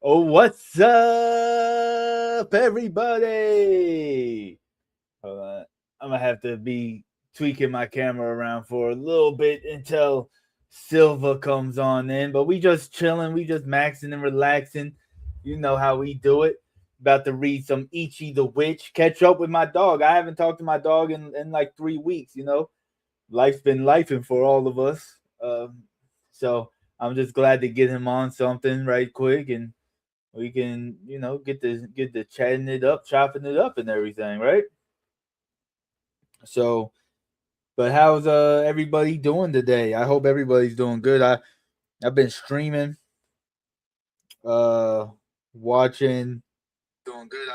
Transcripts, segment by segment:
Oh, what's up, everybody? Hold on. I'm gonna have to be tweaking my camera around for a little bit until Silva comes on in. But we just chilling, we just maxing and relaxing. You know how we do it. About to read some Ichi the Witch. Catch up with my dog. I haven't talked to my dog in like 3 weeks. Life's been lifing for all of us. So I'm just glad to get him on something right quick and we can, get the chatting it up, chopping it up and everything, right? So, but how's everybody doing today? I hope everybody's doing good. I've been streaming, uh watching doing good.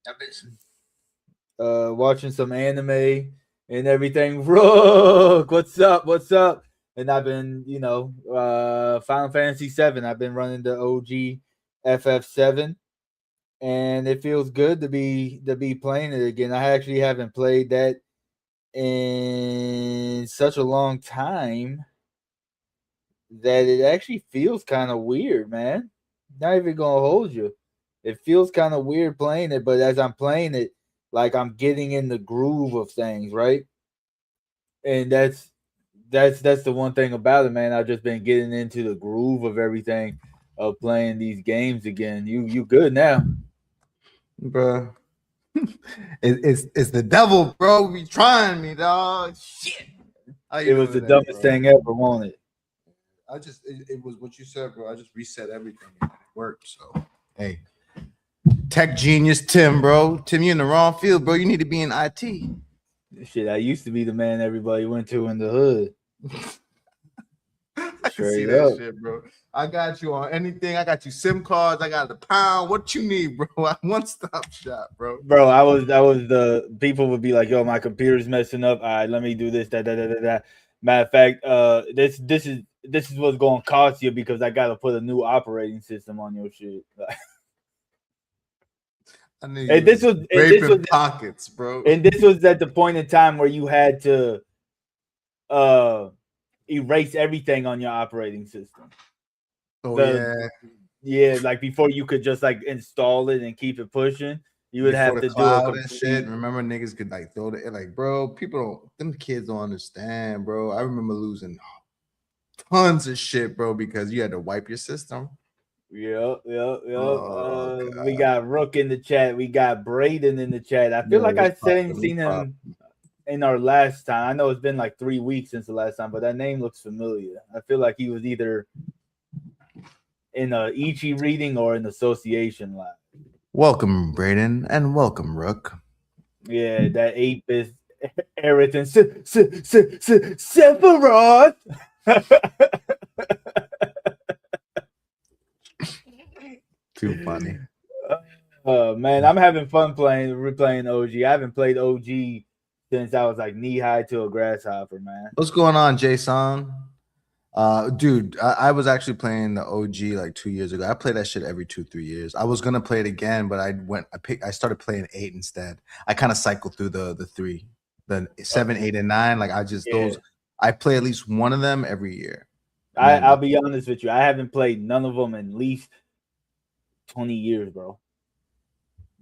I've been watching some anime and everything. Rook, what's up? What's up? And I've been, Final Fantasy 7. I've been running the OG FF7 and it feels good to be playing it again. I actually haven't played that in such a long time that it actually feels kind of weird, man. Not even gonna hold you. It feels kind of weird playing it, but as I'm playing it, like I'm getting in the groove of things, right? And that's the one thing about it, man. I've just been getting into the groove of everything of playing these games again. You good now? Bro. It's the devil, bro. Be trying me, dog. Shit. How you it was the dumbest thing ever, wasn't it? It was what you said, bro. I just reset everything and it worked. So hey, tech genius Tim, bro. Tim, you're in the wrong field, bro. You need to be in IT. Shit, I used to be the man everybody went to in the hood. I can see that shit, bro. I got you on anything. I got you SIM cards. I got the pound. What you need, bro? One stop shop, bro. Bro, I was the people would be like, "Yo, my computer's messing up. All right, let me do this, that. Matter of fact, this is what's going to cost you because I got to put a new operating system on your shit." And this was pockets, bro. And this was at the point in time where you had to erase everything on your operating system. Yeah, like before you could just like install it and keep it pushing. You would have to do a complete... shit. Remember, niggas could like throw it like, bro. People don't. Them kids don't understand, bro. I remember losing tons of shit, bro, because you had to wipe your system. Yep. We got Rook in the chat. We got Braden in the chat. I feel like I seen him in our last time. I know it's been like 3 weeks since the last time, but that name looks familiar. I feel like he was either in a Ichi reading or an association live. Welcome, Braden, and welcome, Rook. Yeah, that 8-bit Eriton Sephiroth. Too funny. Man, I'm having fun replaying OG. I haven't played OG since I was like knee high to a grasshopper, man. What's going on, Jason? Dude, I was actually playing the OG like 2 years ago. I play that shit every 2-3 years. I was gonna play it again, but I started playing 8 instead. I kind of cycled through the 3, the 7, 8, and 9. Like I play at least one of them every year. I'll be honest with you. I haven't played none of them in at least 20 years, bro.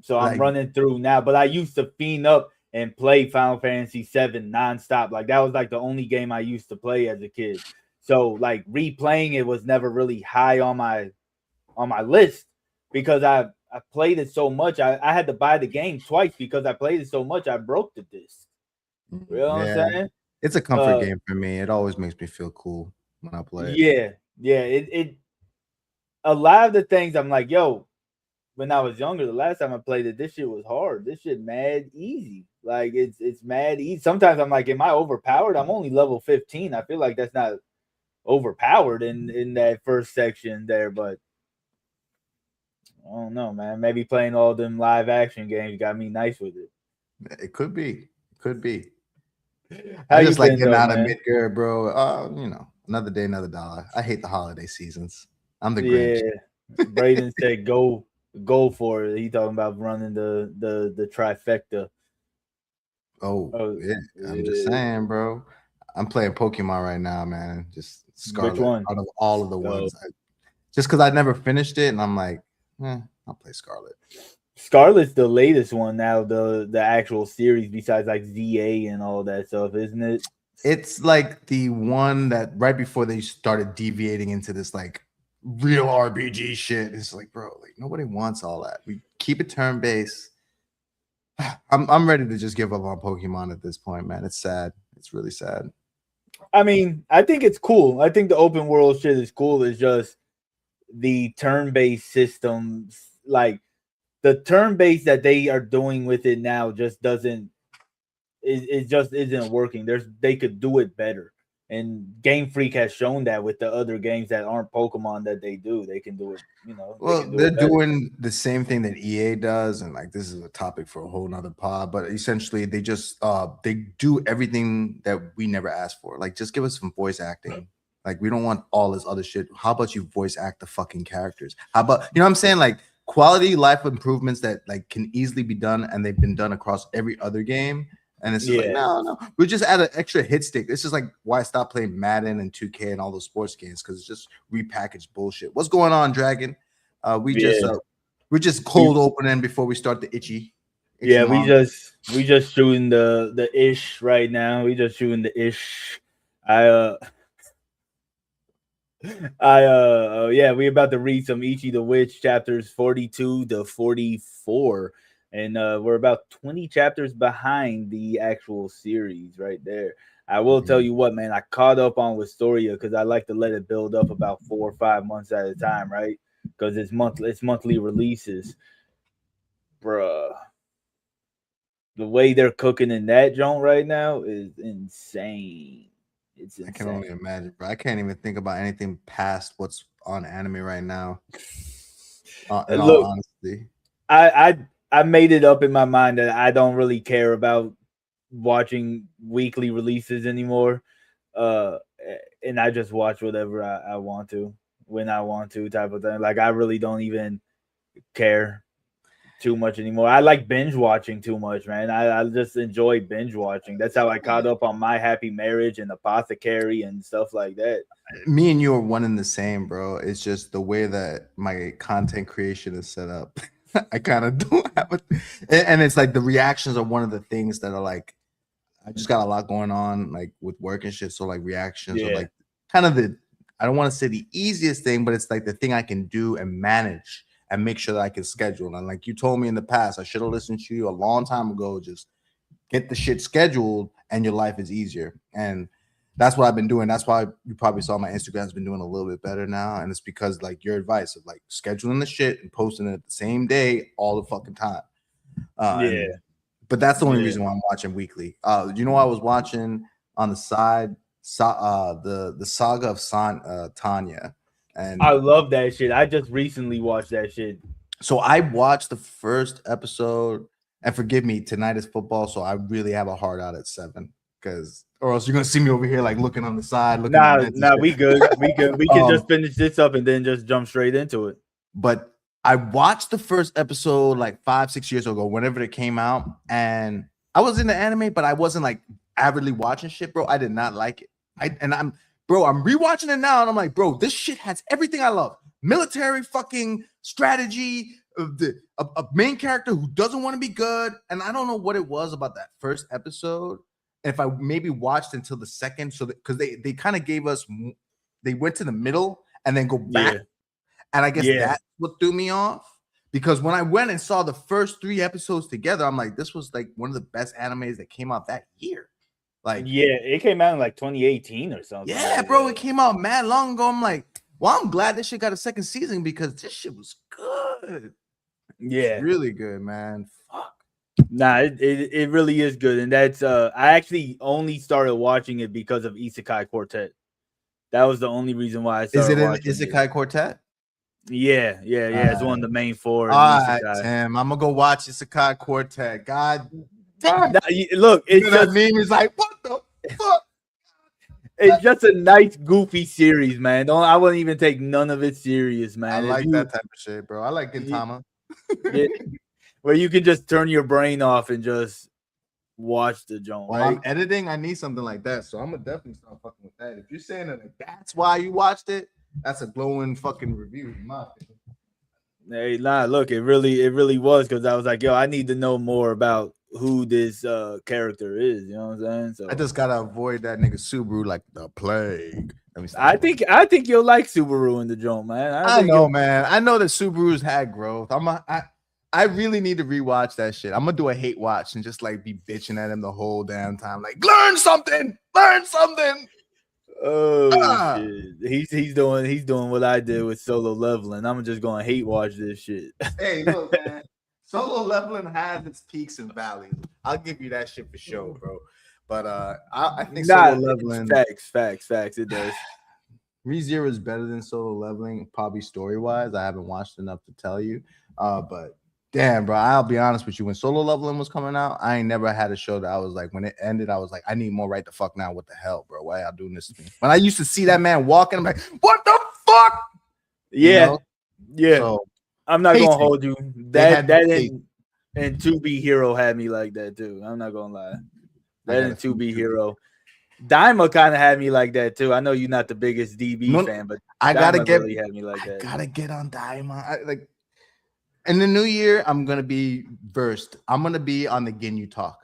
So I'm running through now, but I used to fiend up and play Final Fantasy 7 nonstop. Like that was like the only game I used to play as a kid. So like replaying it was never really high on my list because I played it so much. I had to buy the game twice because I played it so much. I broke the disc. You know what I'm saying? It's a comfort game for me. It always makes me feel cool when I play it. Yeah. It a lot of the things I'm like, yo, when I was younger, the last time I played it, this shit was hard. This shit mad easy. Like it's mad easy. Sometimes I'm like, am I overpowered? I'm only level 15. I feel like that's not overpowered in that first section there, but I don't know, man. Maybe playing all them live action games got me nice with it. It could be. I just like getting out of Midgard, bro. Another day, another dollar. I hate the holiday seasons. I'm the Grinch. Braden said go for it. He talking about running the trifecta. Yeah. I'm just saying, bro. I'm playing Pokemon right now, man. Just Scarlet. Which one? Out of all of the ones, just because I never finished it, and I'm like, I'll play Scarlet. Scarlet's the latest one now, the actual series besides like ZA and all that stuff, isn't it? It's like the one that right before they started deviating into this like real RPG shit. It's like, bro, like nobody wants all that. We keep it turn based. I'm ready to just give up on Pokemon at this point, man. It's sad. It's really sad. I mean, I think it's cool. I think the open world shit is cool. It's just the turn-based systems, like the turn-based that they are doing with it now, just doesn't. It just isn't working. They could do it better, and Game Freak has shown that with the other games that aren't Pokemon that they do. They can do it. They Well, can do they're it better. doing the same thing that EA does, and like this is a topic for a whole nother pod. But essentially, they just they do everything that we never asked for. Like, just give us some voice acting. Like, we don't want all this other shit. How about you voice act the fucking characters? How about you know what I'm saying? Like quality life improvements that like can easily be done, and they've been done across every other game. And it's just like, Yeah, no, we just add an extra hit stick. This is like why I stopped playing Madden and 2K and all those sports games because it's just repackaged bullshit. What's going on, Dragon? We just yeah. we're just We cold opening before we start the Ichi yeah, manga. we just shooting the ish right now. We just shooting the ish. I yeah, we about to read some Ichi the Witch chapters 42 to 44. And we're about 20 chapters behind the actual series right there. I will tell you what, man, I caught up on Wistoria because I like to let it build up about 4 or 5 months at a time, right? Because it's monthly releases. Bruh. The way they're cooking in that joint right now is insane. It's I can only insane. imagine, bro. I can't even think about anything past what's on anime right now. In all Look, honesty, I made it up in my mind that I don't really care about watching weekly releases anymore. Uh, and I just watch whatever I want to when I want to, type of thing. Like I really don't even care too much anymore. I like binge watching too much, man. I just enjoy binge watching. That's how I caught up on My Happy Marriage and Apothecary and stuff like that. me and you are one and the same, bro. It's just the way that my content creation is set up. I kind of don't have it, and it's like the reactions are one of the things that are like I just got a lot going on, like with work and shit. So like reactions are Yeah, like kind of the I don't want to say the easiest thing, but it's like the thing I can do and manage and make sure that I can schedule. And like you told me in the past, I should have listened to you a long time ago. Just get the shit scheduled, and your life is easier. And that's what I've been doing. That's why you probably saw my Instagram's been doing a little bit better now. And it's because like your advice of like scheduling the shit and posting it the same day all the fucking time. And yeah. but that's the only Yeah. reason why I'm watching weekly. You know, I was watching on the side, the saga of Tanya, I and love that shit. I just recently watched that shit. so I watched the first episode. And forgive me, tonight is football, so I really have a hard out at 7 because, or else you're gonna see me over here like looking on the side, looking at Vince and Nah, we shit. good. We good. We can um, just finish this up and then just jump straight into it. but I watched the first episode like 5, 6 years ago, whenever it came out, and I was into anime, but I wasn't like avidly watching shit, bro. I did not like it. I'm rewatching it now, and I'm like, bro, this shit has everything I love: military, fucking strategy, a main character who doesn't want to be good, and I don't know what it was about that first episode. If I maybe watched until the second, so that because they kind of gave us, they went to the middle and then go back. Yeah. And I guess Yeah. that's what threw me off because when I went and saw the first 3 episodes together, I'm like, this was like one of the best animes that came out that year. Like, Yeah. It came out in like 2018 or something yeah, like bro, it that. came out mad long ago. I'm like, well, I'm glad this shit got a second season because this shit was good. It's Yeah. really good, man. Fuck. Nah, it really is good. And that's I actually only started watching it because of Isekai Quartet. That was the only reason why I Is started it an watching it. Isekai Quartet? Yeah. It's one of the main four in All right, Isekai. Tim. I'm gonna go watch Isekai Quartet. God damn. Nah, look, You know that meme is like, what the fuck? it's just a nice, goofy series, man. Don't I wouldn't even take none of it serious, I man. If like you, that type of shit, bro. I like you Gintama. yeah, where you can just turn your brain off and just watch the joint, While right? I'm editing, I need something like that. So I'm gonna definitely start fucking with that. If you're saying that like, that's why you watched it, that's a glowing fucking review, in my opinion. Hey, nah, look, it really was because I was like, yo, I need to know more about who this character is. You know what I'm saying? I So just gotta avoid that nigga Subaru like the plague. Let me stop. I think you'll like Subaru in the joint, man. I I think know, you'll. man. I know that Subaru's had growth. I really need to rewatch that shit. I'm gonna do a hate watch and just like be bitching at him the whole damn time. Like, learn something, learn something. Oh Ah. shit, he's doing what I did with solo leveling. I'm just going to hate watch this shit. Hey, look, man. Solo leveling has its peaks and valleys. I'll give you that shit for sure, bro. But I think solo Nah, it's leveling facts. It does. ReZero is better than solo leveling, probably story wise. I haven't watched enough to tell you. But damn, bro, I'll be honest with you. When solo leveling was coming out, I ain't never had a show that I was like, when it ended, I was like, I need more right the fuck now. What the hell, bro? Why y'all doing this to me? When I used to see that man walking, I'm like, what the fuck? Yeah, You know? yeah. So I'm not gonna pacing. hold you. They had That pace. and 2B Hero had me like that too. I'm not gonna lie. I That got a and few 2B too. Hero. Daima kind of had me like that too. I know you're not the biggest DB No, fan, but I gotta Daima get really had me like that. I gotta get on Diamond. Like in the new year, I'm gonna be versed. I'm gonna be on the Ginyu Talk.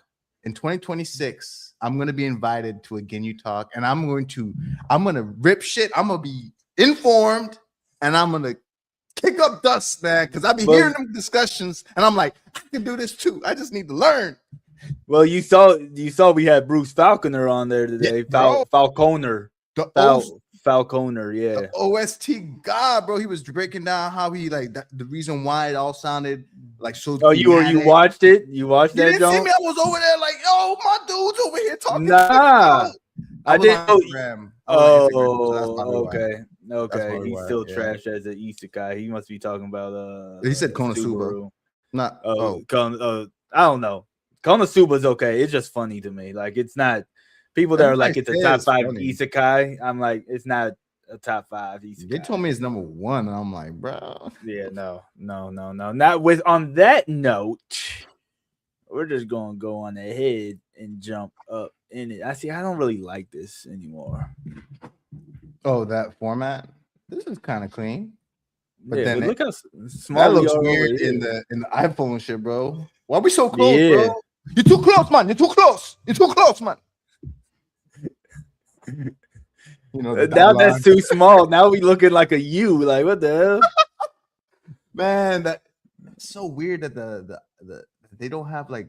In 2026, I'm gonna be invited to a Ginyu Talk, and I'm gonna rip shit. I'm gonna be informed, and I'm gonna kick up dust, man, because I be Well, hearing them discussions, and I'm like, I can do this too. I just need to learn. well, you saw we had Bruce Falconer on there Yeah, today. bro. Falconer, The O Falconer, the yeah. OST God, bro. He was breaking down how he the reason why it all sounded like so Oh, you thematic. watched it? You watched You that, didn't see John? me. I was over there like, yo, my dude's over here talking shit, bro. Nah, I I was didn't on know. Instagram. I was on Instagram, so that's probably Oh, why. okay, That's okay. probably He's why. still Yeah. trash as an isekai. He must be talking about He said Konosuba. Subaru. Not I don't know. Konosuba's okay. It's just funny to me. Like it's not people that are everybody like it's a says top it's five funny. isekai. I'm like it's not a top five They isekai. told me it's number one, and I'm like, bro. Yeah, no. Not with on that note. We're just gonna go on ahead and jump up in it. I don't really like this anymore. Oh, that format. This is kind of clean, but Yeah, then but look how that small we looks are over weird in here. the iPhone shit, bro. Why we so close, bro? Yeah. You're too close, man. You're too close. You're too close, man. You know the Now that's dialogue. too small. Now we looking like a U. Like what the hell? Man, that's so weird that the they don't have like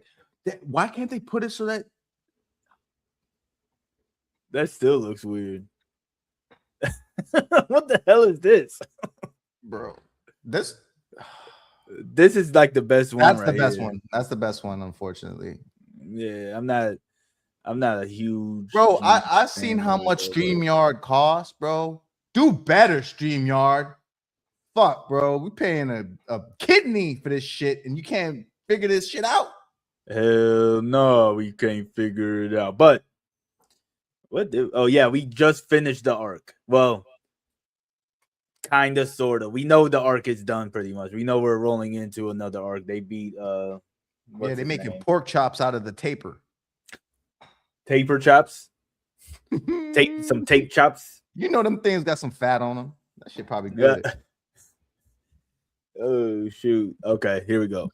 why can't they put it so that That still looks weird. What the hell is this? bro this This is like the best one that's the right best here. one. That's the best one, unfortunately. Yeah, I'm not a Bro, I huge seen fan how of it much though, but StreamYard costs, bro. Do better, StreamYard. Fuck, bro. We paying a kidney for this shit, and you can't figure this shit out. hell no, we can't figure it out. But oh yeah, we just finished the arc. Well, kind of sort of. We know the arc is done pretty much. We know we're rolling into another arc. They beat Yeah, what's they his making name? pork chops out of the taper. Taper chops. Tape some tape chops. You know them things got some fat on them. That shit probably Yeah. good. Oh shoot. Okay, here we go.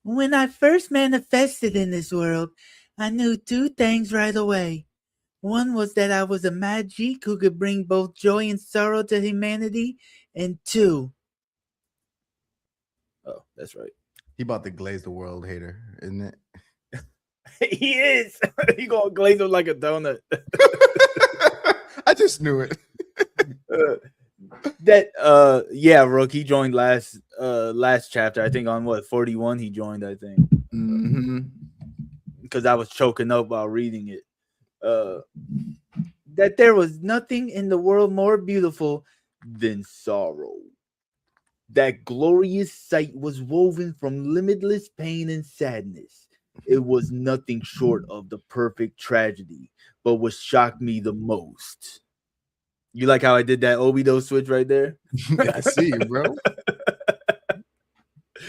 When I first manifested in this world, I knew two things right away. One was that I was a magic who could bring both joy and sorrow to humanity, and two. Oh, that's right. He about to glaze the world hater, isn't it? He is. He gonna glaze him like a donut. I just knew it. Yeah, Rook, he joined last chapter. I think on what 41 he joined, I think. Because I was choking up while reading it. That there was nothing in the world more beautiful than sorrow. That glorious sight was woven from limitless pain and sadness. It was nothing short of the perfect tragedy, but what shocked me the most. You like how I did that Obito switch right there? I see you, bro.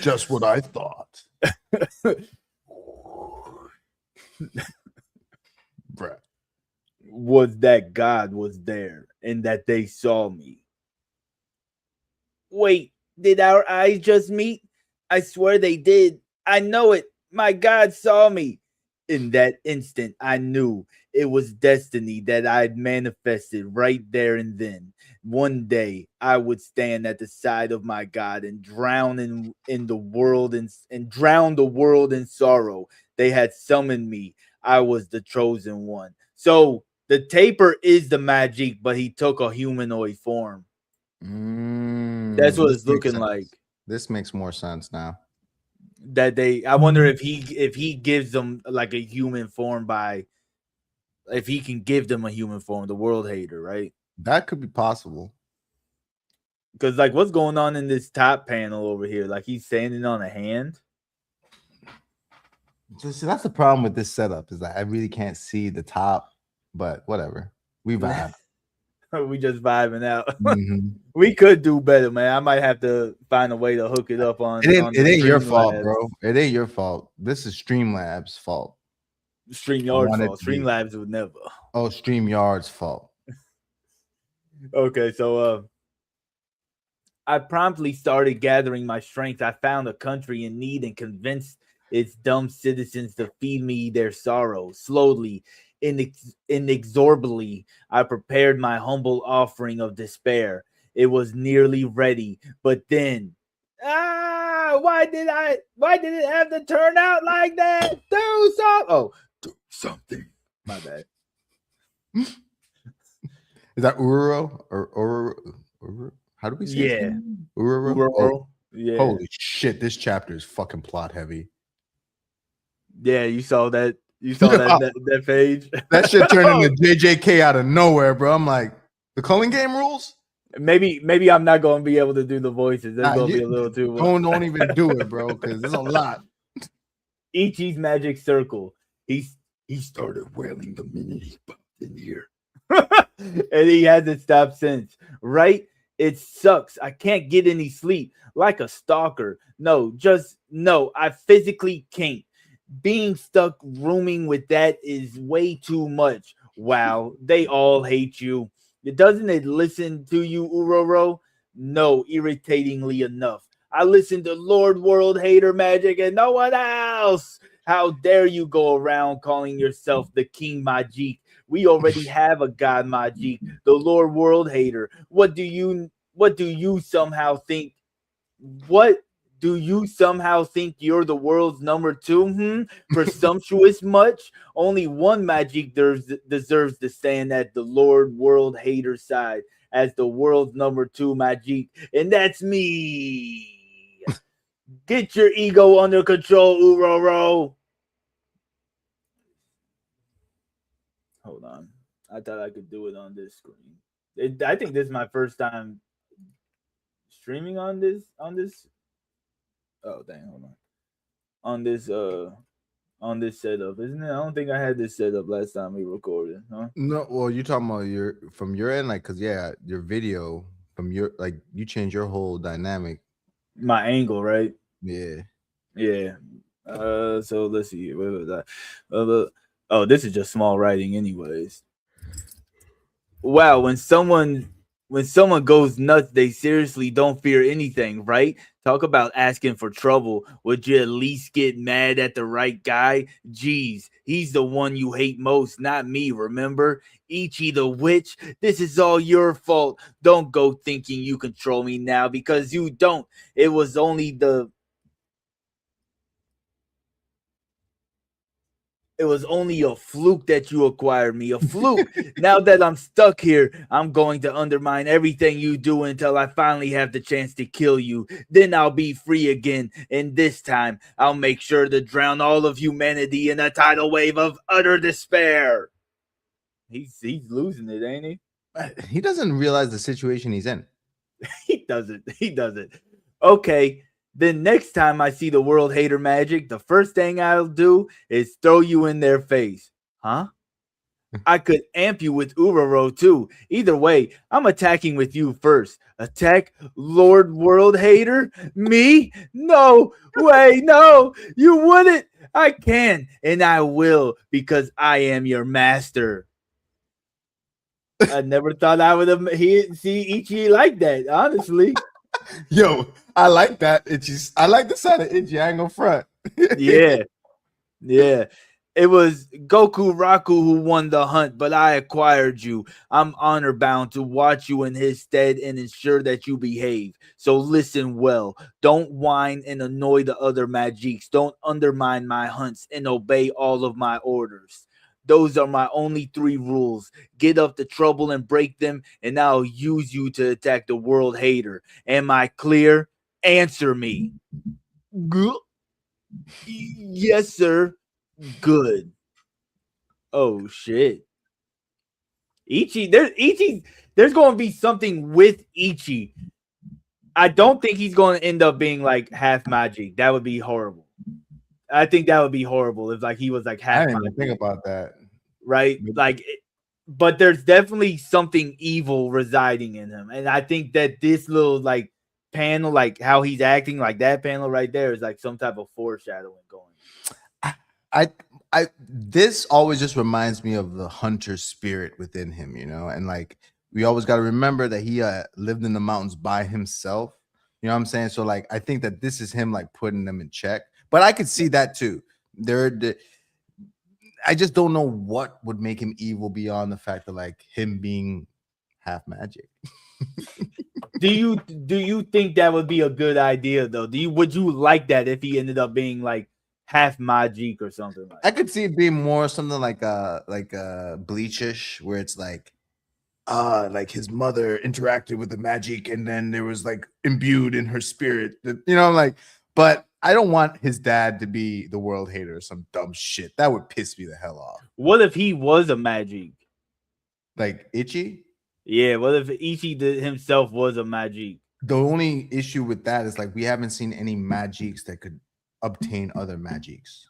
Just what I thought. Bruh. Was that God was there and that they saw me. Wait, did our eyes just meet? I swear they did. I know it. My God saw me. In that instant, I knew it was destiny that I'd manifested right there and then. One day, I would stand at the side of my God and drown in the world and drown the world in sorrow. They had summoned me. I was the chosen one. So the taper is the magic, but he took a humanoid form. That's what This it's makes looking sense. like. This makes more sense now. That they, I wonder if he gives them like a human form by, if he can give them a human form, the world hater, right? That could be possible. Because like, what's going on in this top panel over here? Like he's standing on a hand. See, that's the problem with this setup is that I really can't see the top, but whatever. We vibe. We just vibing out. Mhm. We could do better, man. I might have to find a way to hook it up on It the ain't your fault, Streamlabs, bro. It ain't your fault. This is Streamlabs' fault. I Streamyard's want it fault. to be. Streamlabs would never. Oh, StreamYard's fault. Okay, so I promptly started gathering my strength. I found a country in need and convinced its dumb citizens to feed me their sorrow. Slowly, inexorably, I prepared my humble offering of despair. It was nearly ready, but then, why did it have to turn out like that? Do something. Oh, do something. My bad. Is that Ururo or Ururo? How do we say his Yeah. name? Ururo? Oh, Rural. Yeah. holy shit. This chapter is fucking plot heavy. Yeah, you saw that. You saw that page. That shit turned into JJK out of nowhere, bro. I'm like, the culling game rules? Maybe I'm not gonna be able to do the voices. There's Nah, gonna be a little too much. don't even do it, bro, because there's a lot. Ichi's magic circle. He started wailing the minute he popped in here. And he hasn't stopped since. Right? It sucks. I can't get any sleep. Like a stalker. No, just no. I physically can't. Being stuck rooming with that is way too much. Wow, they all hate you. Doesn't it listen to you, Uroro? No, irritatingly enough. I listen to Lord World Hater Magic and no one else. How dare you go around calling yourself the King Majik? We already have a God Majik, the Lord World Hater. What do you somehow think what do you somehow think you're the world's number two? Presumptuous much? Only one magic deserves to stand at the Lord World Hater side as the world's number two magic, and that's me. Get your ego under control, Uroro. Hold on. I thought I could do it on this screen. I think this is my first time streaming on this. Oh dang, hold on this setup, isn't it? I don't think I had this set up last time we recorded, huh? No, well, you're talking about your from your end, like, cause yeah, your video from your like you change your whole dynamic. My angle, right? Yeah. Yeah. So let's see. Where was that? Oh, this is just small writing, anyways. Wow, when someone goes nuts, they seriously don't fear anything, right? Talk about asking for trouble. Would you at least get mad at the right guy? Geez, he's the one you hate most, not me, remember? Ichi the witch, this is all your fault. Don't go thinking you control me now because you don't. It was only the It was only a fluke that you acquired me. A fluke. Now that I'm stuck here, I'm going to undermine everything you do until I finally have the chance to kill you. Then I'll be free again. And this time, I'll make sure to drown all of humanity in a tidal wave of utter despair. He's losing it, ain't he? He doesn't realize the situation he's in. He doesn't. He doesn't. Okay. Then next time I see the world hater magic, the first thing I'll do is throw you in their face. Huh? I could amp you with Uroro too. Either way, I'm attacking with you first. Attack Lord World Hater? Me? No way, no, you wouldn't. I can and I will because I am your master. I never thought I would have see Ichi like that, honestly. Yo, I like that. I like the sound of Ichi. I ain't gonna front. Yeah, yeah. It was Goku Raku who won the hunt, but I acquired you. I'm honor bound to watch you in his stead and ensure that you behave. So listen well. Don't whine and annoy the other Magiques. Don't undermine my hunts and obey all of my orders. Those are my only three rules. Get up to trouble and break them, and I'll use you to attack the world hater. Am I clear? Answer me. Yes, sir. Good. Oh shit. Ichi, there's going to be something with Ichi. I don't think he's going to end up being like half magic. That would be horrible. I think that would be horrible if like he was like I half didn't even magic, think about that. right? But there's definitely something evil residing in him, and I think that this little like panel, like how he's acting, like that panel right there, is like some type of foreshadowing going. I this always just reminds me of the hunter spirit within him, and like we always got to remember that he lived in the mountains by himself. You know what I'm saying? So like I think that this is him like putting them in check. But I could see that too. I just don't know what would make him evil beyond the fact that like him being half magic. Do you think that would be a good idea though? Would you like that if he ended up being like half magic or something like I that? could see it being more something like bleachish, where it's like his mother interacted with the magic and then there was like imbued in her spirit, like, but I don't want his dad to be the world hater or some dumb shit. That would piss me the hell off. What if he was a magic? Like Ichi? Yeah, what if Ichi himself was a magic? The only issue with that is like we haven't seen any magics that could obtain other magics.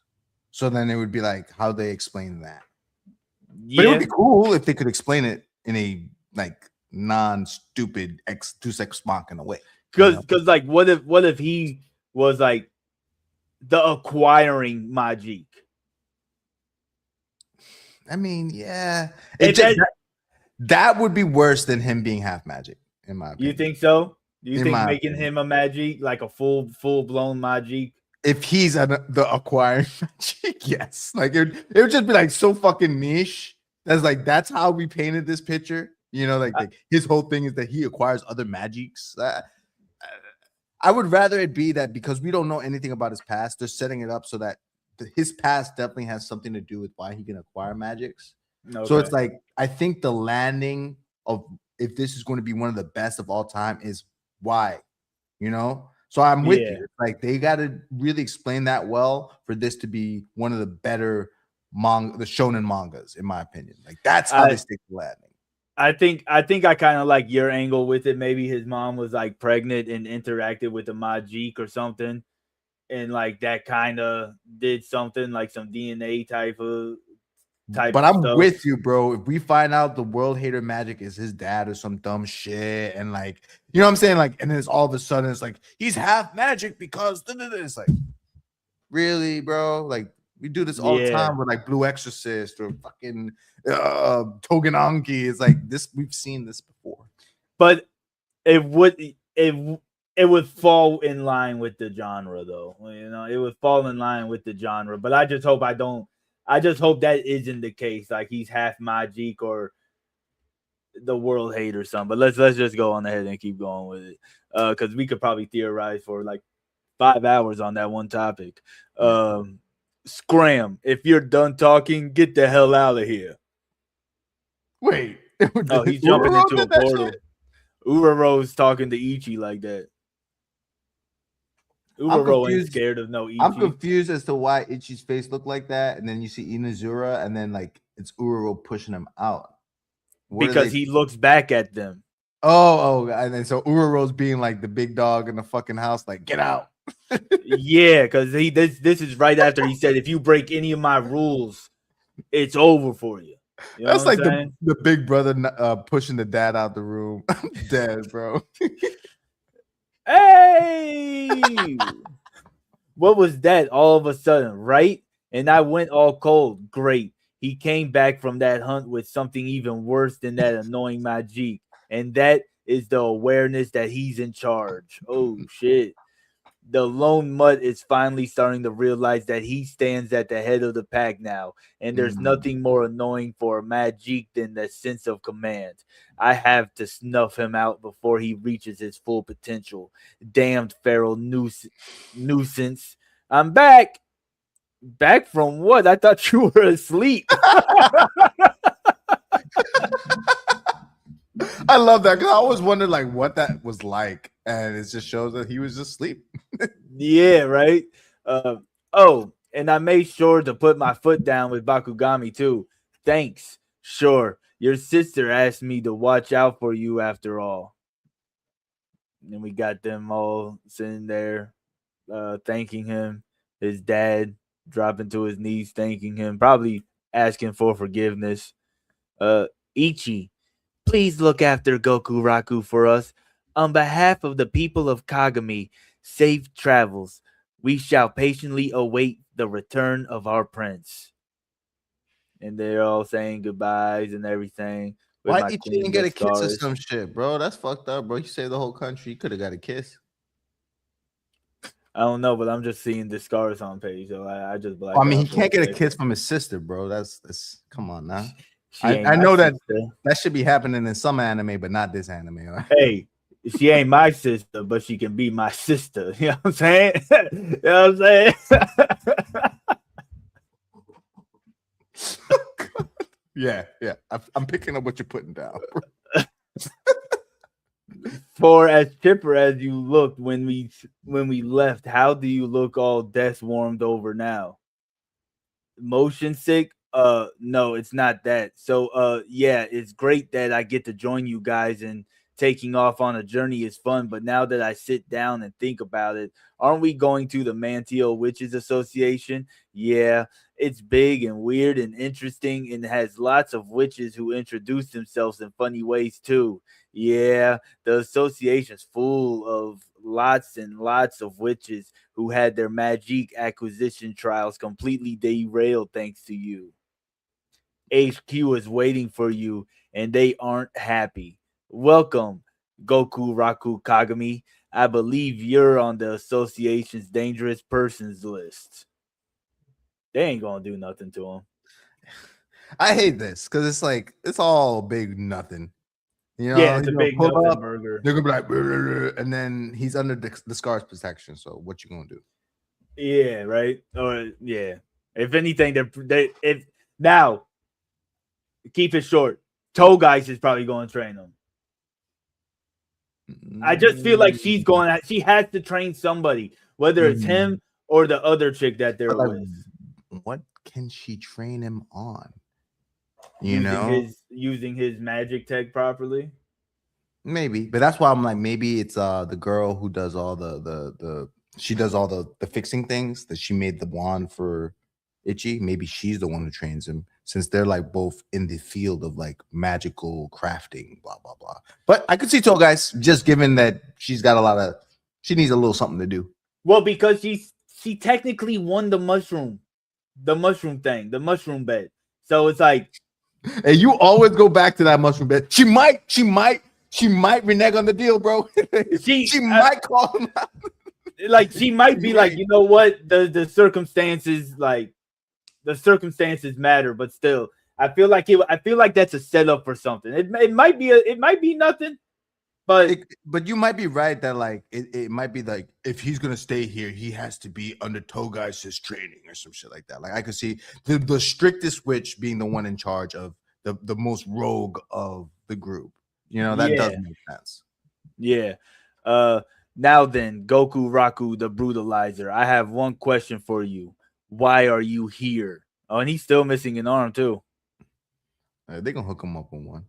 So then it would be like how they explain that. But it would Yeah, be cool if they could explain it in a like non-stupid Deus Ex Machina way. because like what if he was like the acquiring magic? I mean, yeah, And that would be worse than him being half magic, in my you opinion. think so? Do you In think my making opinion. him a magic, like a full blown magic? If he's the acquiring magic, yes. Like it would just be like so fucking niche. That's how we painted this picture. Like his whole thing is that he acquires other magics. I would rather it be that because we don't know anything about his past, they're setting it up so that his past definitely has something to do with why he can acquire magics. Okay. So it's like I think the landing of if this is going to be one of the best of all time is why, So I'm with you. It's like they got to really explain that well for this to be one of the better the shonen mangas, in my opinion. Like that's how they stick the landing. I think I kind of like your angle with it. Maybe his mom was like pregnant and interacted with a Majik or something, and like that kind of did something like some DNA type. But I'm stuff. with you, bro. If we find out the world hater magic is his dad or some dumb shit, and like, you know what I'm saying? Like, and then it's all of a sudden it's like he's half magic because it's like, really, bro? Like, we do this all the time with like Blue Exorcist or fucking Togenanki. It's like this, we've seen this before. But it would fall in line with the genre though. It would fall in line with the genre. But I just hope that isn't the case. Like he's half magic or the world hate or something. But let's just go on ahead and keep going with it. Because we could probably theorize for like 5 hours on that one topic. Scram, if you're done talking, get the hell out of here. Wait. Oh, he's jumping into a portal. Uraro's talking to Ichi like that. Uraro ain't scared of no Ichi. I'm confused as to why Ichi's face looked like that, and then you see Inazura, and then like it's Uraro pushing him out. Because he looks back at them. Oh, and then so Uraro's being like the big dog in the fucking house, like get out. Yeah, because this is right after he said, if you break any of my rules, it's over for you. That's like the big brother pushing the dad out the room. I'm dead, bro. Hey, what was that all of a sudden, right? And I went all cold. Great. He came back from that hunt with something even worse than that annoying magic. And that is the awareness that he's in charge. Oh shit. The lone mutt is finally starting to realize that he stands at the head of the pack now, and there's Mm. nothing more annoying for a Magic than the sense of command. I have to snuff him out before he reaches his full potential. Damned feral nuisance. I'm back. Back from what? I thought you were asleep. I love that because I always wondered like what that was like, and it just shows that he was just asleep. Yeah, right. Uh, oh, and I made sure to put my foot down with Bakugami too. Thanks. Sure, your sister asked me to watch out for you after all. And we got them all sitting there, thanking him. His dad dropping to his knees, thanking him, probably asking for forgiveness. Ichi, please look after Goku Raku for us. On behalf of the people of Kagami, safe travels. We shall patiently await the return of our prince. And they're all saying goodbyes and everything with Why my Ichi queen didn't get the a kiss or scars. some shit, bro? That's fucked up, bro. You saved the whole country. You could have got a kiss. I don't know, but I'm just seeing the scars on page, so I just I blacked mean, he out for a can't get a kiss second. from his sister, bro. That's come on now. She ain't I my know that sister. that should be happening in some anime, but not this anime. Right? Hey, she ain't my sister, but she can be my sister. You know what I'm saying? You know what I'm saying? Yeah, yeah. I'm picking up what you're putting down. For as chipper as you looked when we left, how do you look all death warmed over now? Motion sick? No, it's not that. So yeah, it's great that I get to join you guys, and taking off on a journey is fun, but now that I sit down and think about it, aren't we going to the Manteo Witches Association? Yeah, it's big and weird and interesting and has lots of witches who introduce themselves in funny ways too. Yeah, the association's full of lots and lots of witches who had their magic acquisition trials completely derailed thanks to you. HQ is waiting for you, and they aren't happy. Welcome, Goku Raku Kagami. I believe you're on the association's dangerous persons list. They ain't gonna do nothing to him. I hate this because it's like it's all big nothing. You Yeah, know, it's he's a gonna big pull nothing up. burger. They're gonna be like, "Brr, brr, brr," and then he's under the scars protection. So what you gonna do? Yeah, right. Or yeah. If anything, they if now keep it short. Toe Guys is probably going to train them. I just feel like she's Mm, going. She has to train somebody, whether it's mm. him or the other chick that But they're like, with, what can she train him on? You using know, his magic tech properly. maybe. But that's why I'm like, maybe it's the girl who does all the she does all the fixing things that she made the wand for Ichi. Maybe she's the one who trains him since they're like both in the field of like magical crafting, blah blah blah. But I could see Toe Guys just given that she's got a lot of she needs a little something to do. Well, because she technically won the mushroom thing, the mushroom bed. So it's like And you always go back to that mushroom bed. She might renege on the deal, bro. she, She might call him out. she might be like, Wait. you know what, the circumstances, like the circumstances matter, but still, I feel like that's a setup for something. It might be nothing, but But you might be right that like it might be like if he's gonna stay here, he has to be under Togai's training or some shit like that. Like I could see the strictest witch being the one in charge of the most rogue of the group. You know, that does yeah. make sense. Yeah. Uh Now then, Goku Raku the Brutalizer. I have one question for you. Why are you here? Oh, and he's still missing an arm too. They're gonna hook him up on one.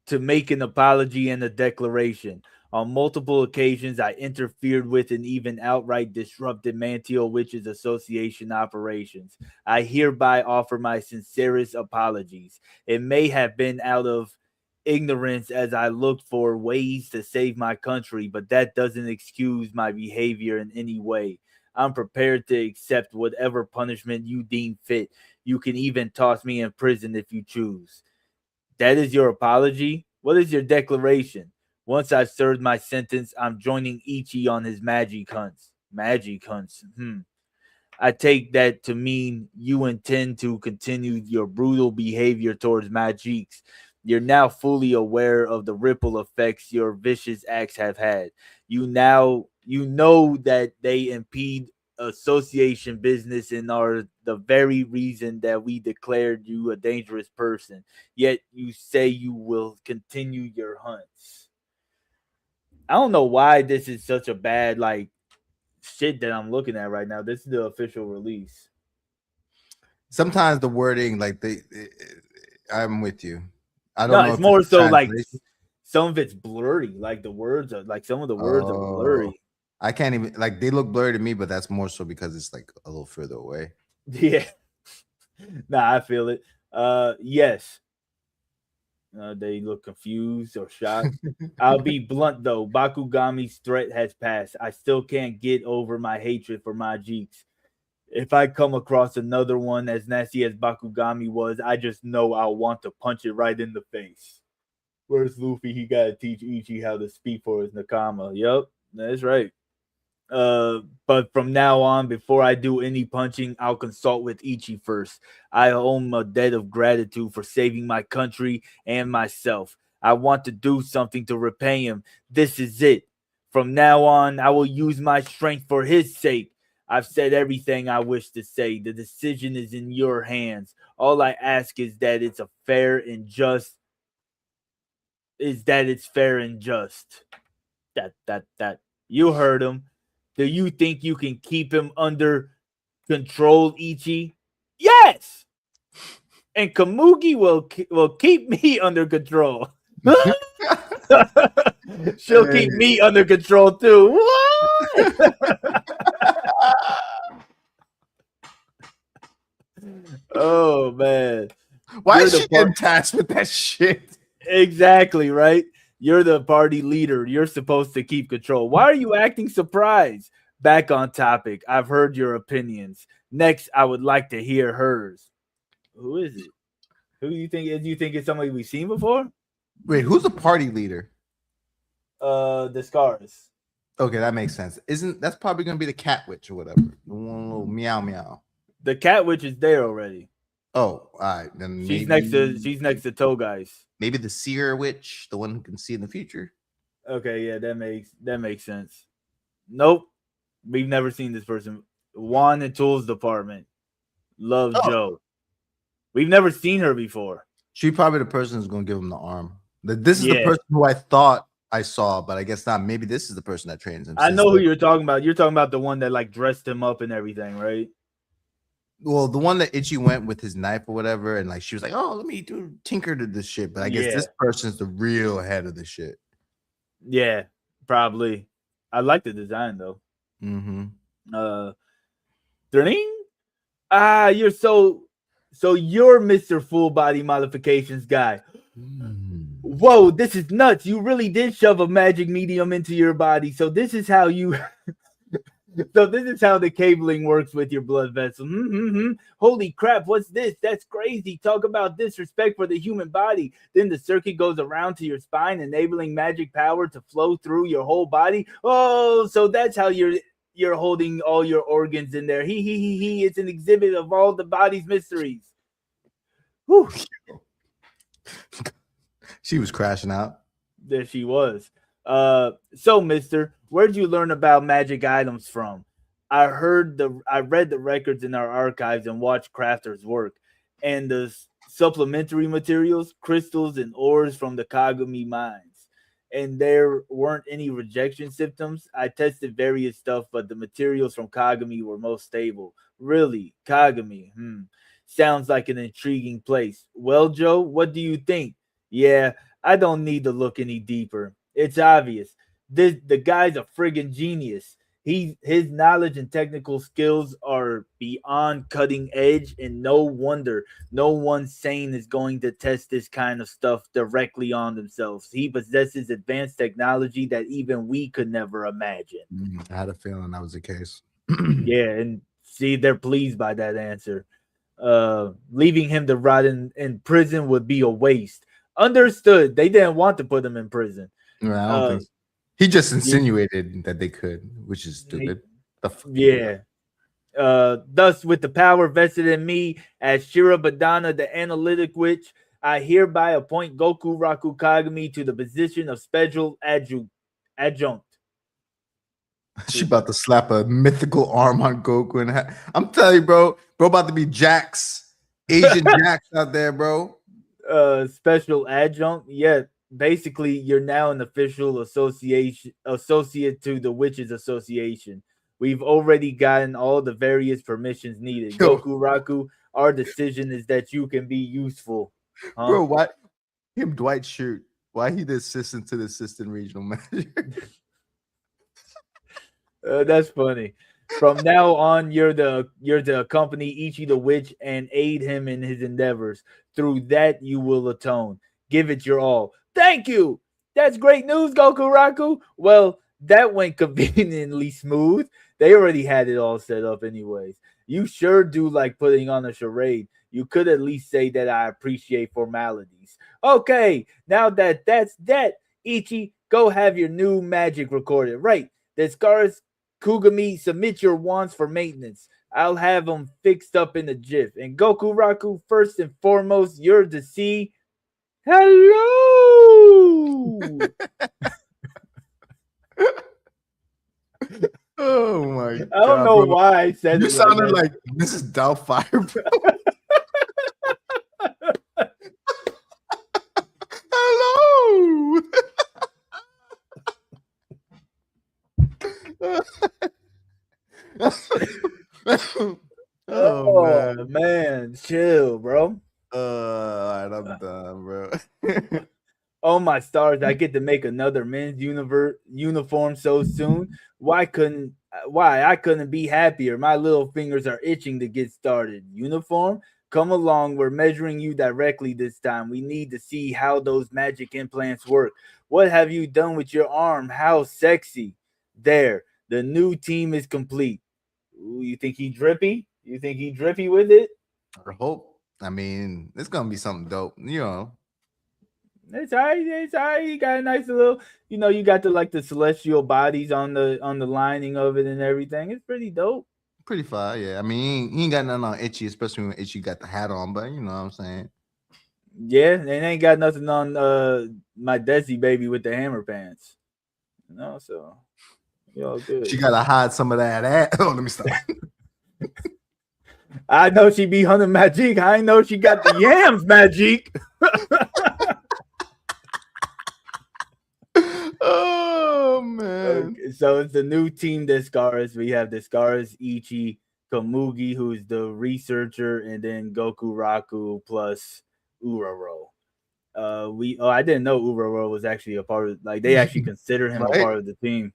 To make an apology and a declaration. On multiple occasions, I interfered with and even outright disrupted Manteo Witches Association operations. I hereby offer my sincerest apologies. It may have been out of ignorance as I looked for ways to save my country, but that doesn't excuse my behavior in any way. I'm prepared to accept whatever punishment you deem fit. You can even toss me in prison if you choose. That is your apology? What is your declaration? Once I've served my sentence, I'm joining Ichi on his magic hunts. Magic hunts. I take that to mean you intend to continue your brutal behavior towards Magiques. You're now fully aware of the ripple effects your vicious acts have had. You know that they impede association business and are the very reason that we declared you a dangerous person. Yet you say you will continue your hunts. I don't know why this is such a bad shit that I'm looking at right now. This is the official release. Sometimes the wording, like I'm with you. I No, don't know it's if it's more a so like translation. some of it's blurry. Like the words are like some of the words are Oh, blurry. I can't even like they look blurry to me, but that's more so because it's like a little further away. Yeah. Nah, I feel it. Yes. They look confused or shocked. I'll be blunt though. Bakugami's threat has passed. I still can't get over my hatred for Majik's. If I come across another one as nasty as Bakugami was, I just know I'll want to punch it right in the face. Where's Luffy? He gotta teach Ichi how to speak for his Nakama. Yep, that's right. But from now on, before I do any punching, I'll consult with Ichi first. I owe him a debt of gratitude for saving my country and myself. I want to do something to repay him. This is it. From now on, I will use my strength for his sake. I've said everything I wish to say. The decision is in your hands. All I ask is that it's fair and just. That. You heard him. Do you think you can keep him under control, Ichi? Yes. And Kamugi will keep me under control. She'll keep Hey. me under control too. What? Oh man. Why You're is the she getting tasked with that shit? exactly right. You're the party leader. You're supposed to keep control. Why are you acting surprised? Back on topic. I've heard your opinions. Next, I would like to hear hers. Who is it? Who do you think? Do you think it's somebody we've seen before? Wait, who's the party leader? The scars. Okay, that makes sense. Isn't that's probably gonna be the cat witch or whatever? The one little meow meow. The cat witch is there already. Oh, all right. Then She's next to Toe Guys. maybe the seer witch, the one who can see in the future. Okay, yeah, that makes sense. Nope, we've never seen this person. Juan and Tools department. Love Oh, Joe. We've never seen her before. she probably the person who's gonna give him the arm. This is the Yeah, person who I thought I saw, but I guess not. Maybe this is the person that trains him. I Since know who you're talking about. You're talking about the one that like dressed him up and everything, right? well, the one that Ichi went with his knife or whatever, and like she was like, "Oh, let me do tinker to this shit." But I guess Yeah, this person's the real head of the shit. yeah, probably. I like the design though. Mm-hmm. Uh, Dring? You're so you're Mr. Full Body Modifications guy. Whoa, this is nuts. You really did shove a magic medium into your body. So this is how the cabling works with your blood vessel. Holy crap, what's this? That's crazy. Talk about disrespect for the human body. Then the circuit goes around to your spine, enabling magic power to flow through your whole body. Oh, so that's how you're holding all your organs in there. He. It's an exhibit of all the body's mysteries. Whew. She was crashing out. There she was. So mister, where'd you learn about magic items from? I read the records in our archives and watched crafters work. And the supplementary materials, crystals and ores from the Kagami mines. And there weren't any rejection symptoms. I tested various stuff, but the materials from Kagami were most stable. Really, Kagami. Sounds like an intriguing place. Well, Joe, what do you think? Yeah, I don't need to look any deeper. It's obvious. The guy's a friggin' genius. His knowledge and technical skills are beyond cutting edge, and no wonder no one sane is going to test this kind of stuff directly on themselves. He possesses advanced technology that even we could never imagine. I had a feeling that was the case. Yeah, and see, they're pleased by that answer. Leaving him to rot in prison would be a waste. Understood. They didn't want to put him in prison. No, I don't Uh, think so. He just y- insinuated that they could, which is stupid. The fuck you do that? yeah. Thus, with the power vested in me as Shirobadana, the analytic witch, I hereby appoint Goku Raku Kagami to the position of special adjunct. She about to slap a mythical arm on Goku, and I'm telling you, bro, about to be Jax, Asian Jax out there, bro. Special adjunct. Yeah, basically, you're now an official associate to the Witches Association. We've already gotten all the various permissions needed. Yo, Goku Raku, our decision is that you can be useful. Huh? bro, why him Dwight Schrute? Why he the assistant to the assistant regional manager? That's funny. From now on, you're to accompany Ichi the witch and aid him in his endeavors. Through that, you will atone. Give it your all. Thank you. That's great news, Goku Raku. Well, that went conveniently smooth. They already had it all set up, anyways. You sure do like putting on a charade. You could at least say that I appreciate formalities. Okay, now that that's that, Ichi, go have your new magic recorded. Right. The scars Kugami, submit your wants for maintenance. I'll have them fixed up in a jiff. And Goku Raku, first and foremost, you're to see. Hello! Oh my I don't god, know bro! why I said You it like sounded that. like Mrs. Doubtfire, bro. Hello. Oh Oh, man. man. Chill, bro. All right, I'm done, bro. Oh my stars! I get to make another men's uniform so soon. Why I couldn't be happier? My little fingers are itching to get started. Uniform, come along. We're measuring you directly this time. We need to see how those magic implants work. What have you done with your arm? How sexy! There, the new team is complete. Ooh, you think he drippy? You think he drippy with it? I hope. I mean, it's gonna be something dope. You know, It's alright. It's alright. You got a nice little, you got the like the celestial bodies on the lining of it and everything. It's pretty dope. pretty fire. Yeah. I mean, he ain't got nothing on Itchy, especially when Itchy got the hat on. But you know what I'm saying. Yeah, and ain't got nothing on my Desi baby with the hammer pants. So all good. She gotta hide some of that ass. Oh, let me stop. I know she be hunting magic. I know she got the yams magic. Oh man. Okay, so it's the new team Descaris. We have Descaris, Ichi, Komugi, who's the researcher, and then Goku Raku plus Uraro. I didn't know Uraro was actually a part of, like, they actually consider him a Right? part of the team.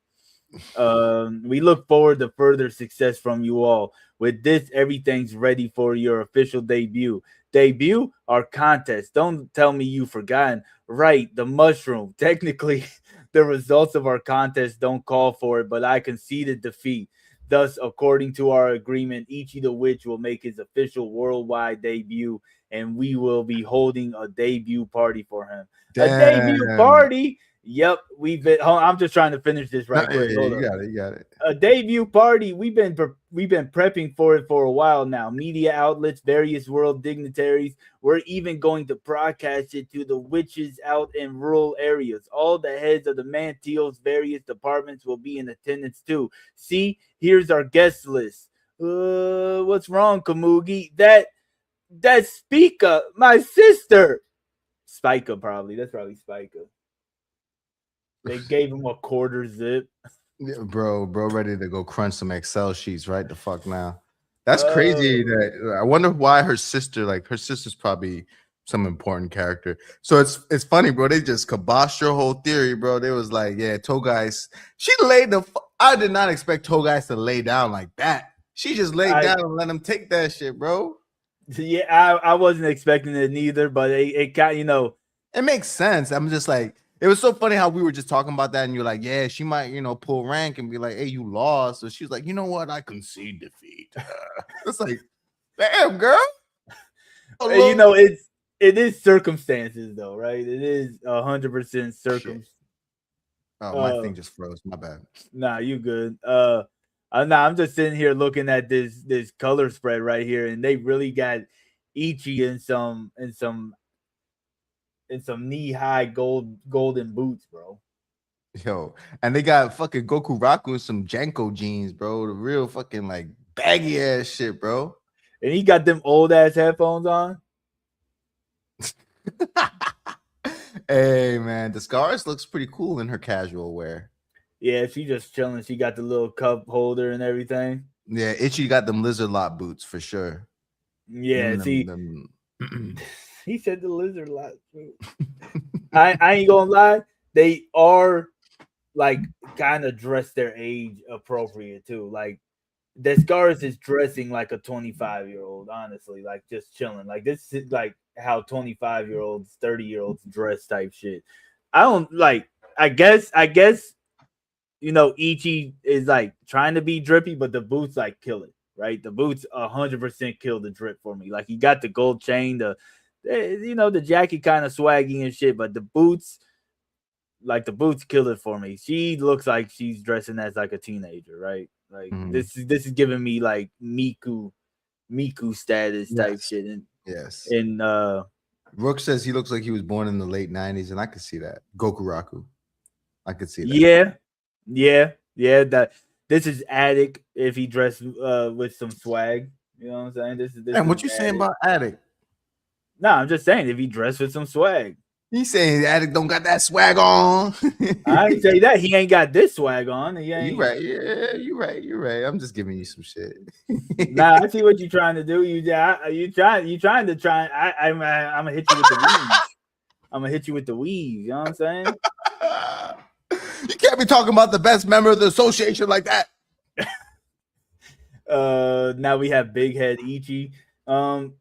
We look forward to further success from you all. With this, everything's ready for your official debut. Debut? Our contest. Don't tell me you've forgotten. Right, the mushroom. Technically, the results of our contest don't call for it, but I conceded defeat. Thus, according to our agreement, Ichi the Witch will make his official worldwide debut, and we will be holding a debut party for him. A debut Damn. party? Yep, we've been. I'm just trying to finish this No, right yeah, quick. yeah, Hold you up. got it. You got it. A debut party. We've been prepping for it for a while now. Media outlets, various world dignitaries. We're even going to broadcast it to the witches out in rural areas. All the heads of the Mantios various departments will be in attendance too. See, here's our guest list. What's wrong, Kamugi? That's Spika, my sister. Spika, probably. That's probably Spika. They gave him a quarter zip. Yeah, bro, ready to go crunch some Excel sheets right the fuck now. That's crazy. Oh, That I wonder why her sister's probably some important character. So it's funny, bro. They just kiboshed your whole theory, bro. They was like, yeah, Togai's. She laid the. I did not expect Togai's to lay down like that. She just laid I down and let him take that shit, bro. yeah, I wasn't expecting it neither, but it got It makes sense. I'm just like, it was so funny how we were just talking about that, and you're like, yeah, she might, pull rank and be like, hey, you lost. So she's like, you know what? I concede defeat. It's like, damn, girl. you know it's it is circumstances though, right? It is 100% Shit. Oh, my Uh, thing just froze. My bad. nah, you good. Nah, I'm just sitting here looking at this color spread right here, and they really got Ichi in some knee high golden boots, bro. Yo, and they got fucking Goku Raku and some Janko jeans, bro. The real fucking like baggy ass shit, bro. And he got them old ass headphones on. Hey man, the scars looks pretty cool in her casual wear. Yeah, she just chilling. She got the little cup holder and everything. Yeah, Ichi got them lizard lot boots for sure. Yeah, see, Them. he said the lizard lot. I ain't gonna lie, they are like kind of dress their age appropriate too. Like Descaris is dressing like a 25-year-old, honestly, like just chilling. Like this is like how 25-year-olds, 30-year-olds dress type shit. I don't like I guess Ichi is like trying to be drippy, but the boots like kill it, right? The boots 100% kill the drip for me. Like he got the gold chain, the jacket kind of swaggy and shit, but the boots kill it for me. She looks like she's dressing as like a teenager, right? Like Mhm. this is giving me like Miku status type Yes. shit, and Yes. and uh Rook says he looks like he was born in the late 90s, and I could see that. Goku Raku. I could see that. yeah, yeah. That this is Attic if he dressed with some swag. You know what I'm saying? This And is what you saying Attic. about Addict? No, I'm just saying if he dressed with some swag. He saying Addict don't got that swag on. I ain't say that he ain't got this swag on. He You ain't. right. Yeah, you right. You right. I'm just giving you some shit. Nah, I see what you're trying to do. You trying to try. I'm gonna hit you with the weave. I'm gonna hit you with the weave. You know what I'm saying? You can't be talking about the best member of the association like that. Now we have Big Head Ichi.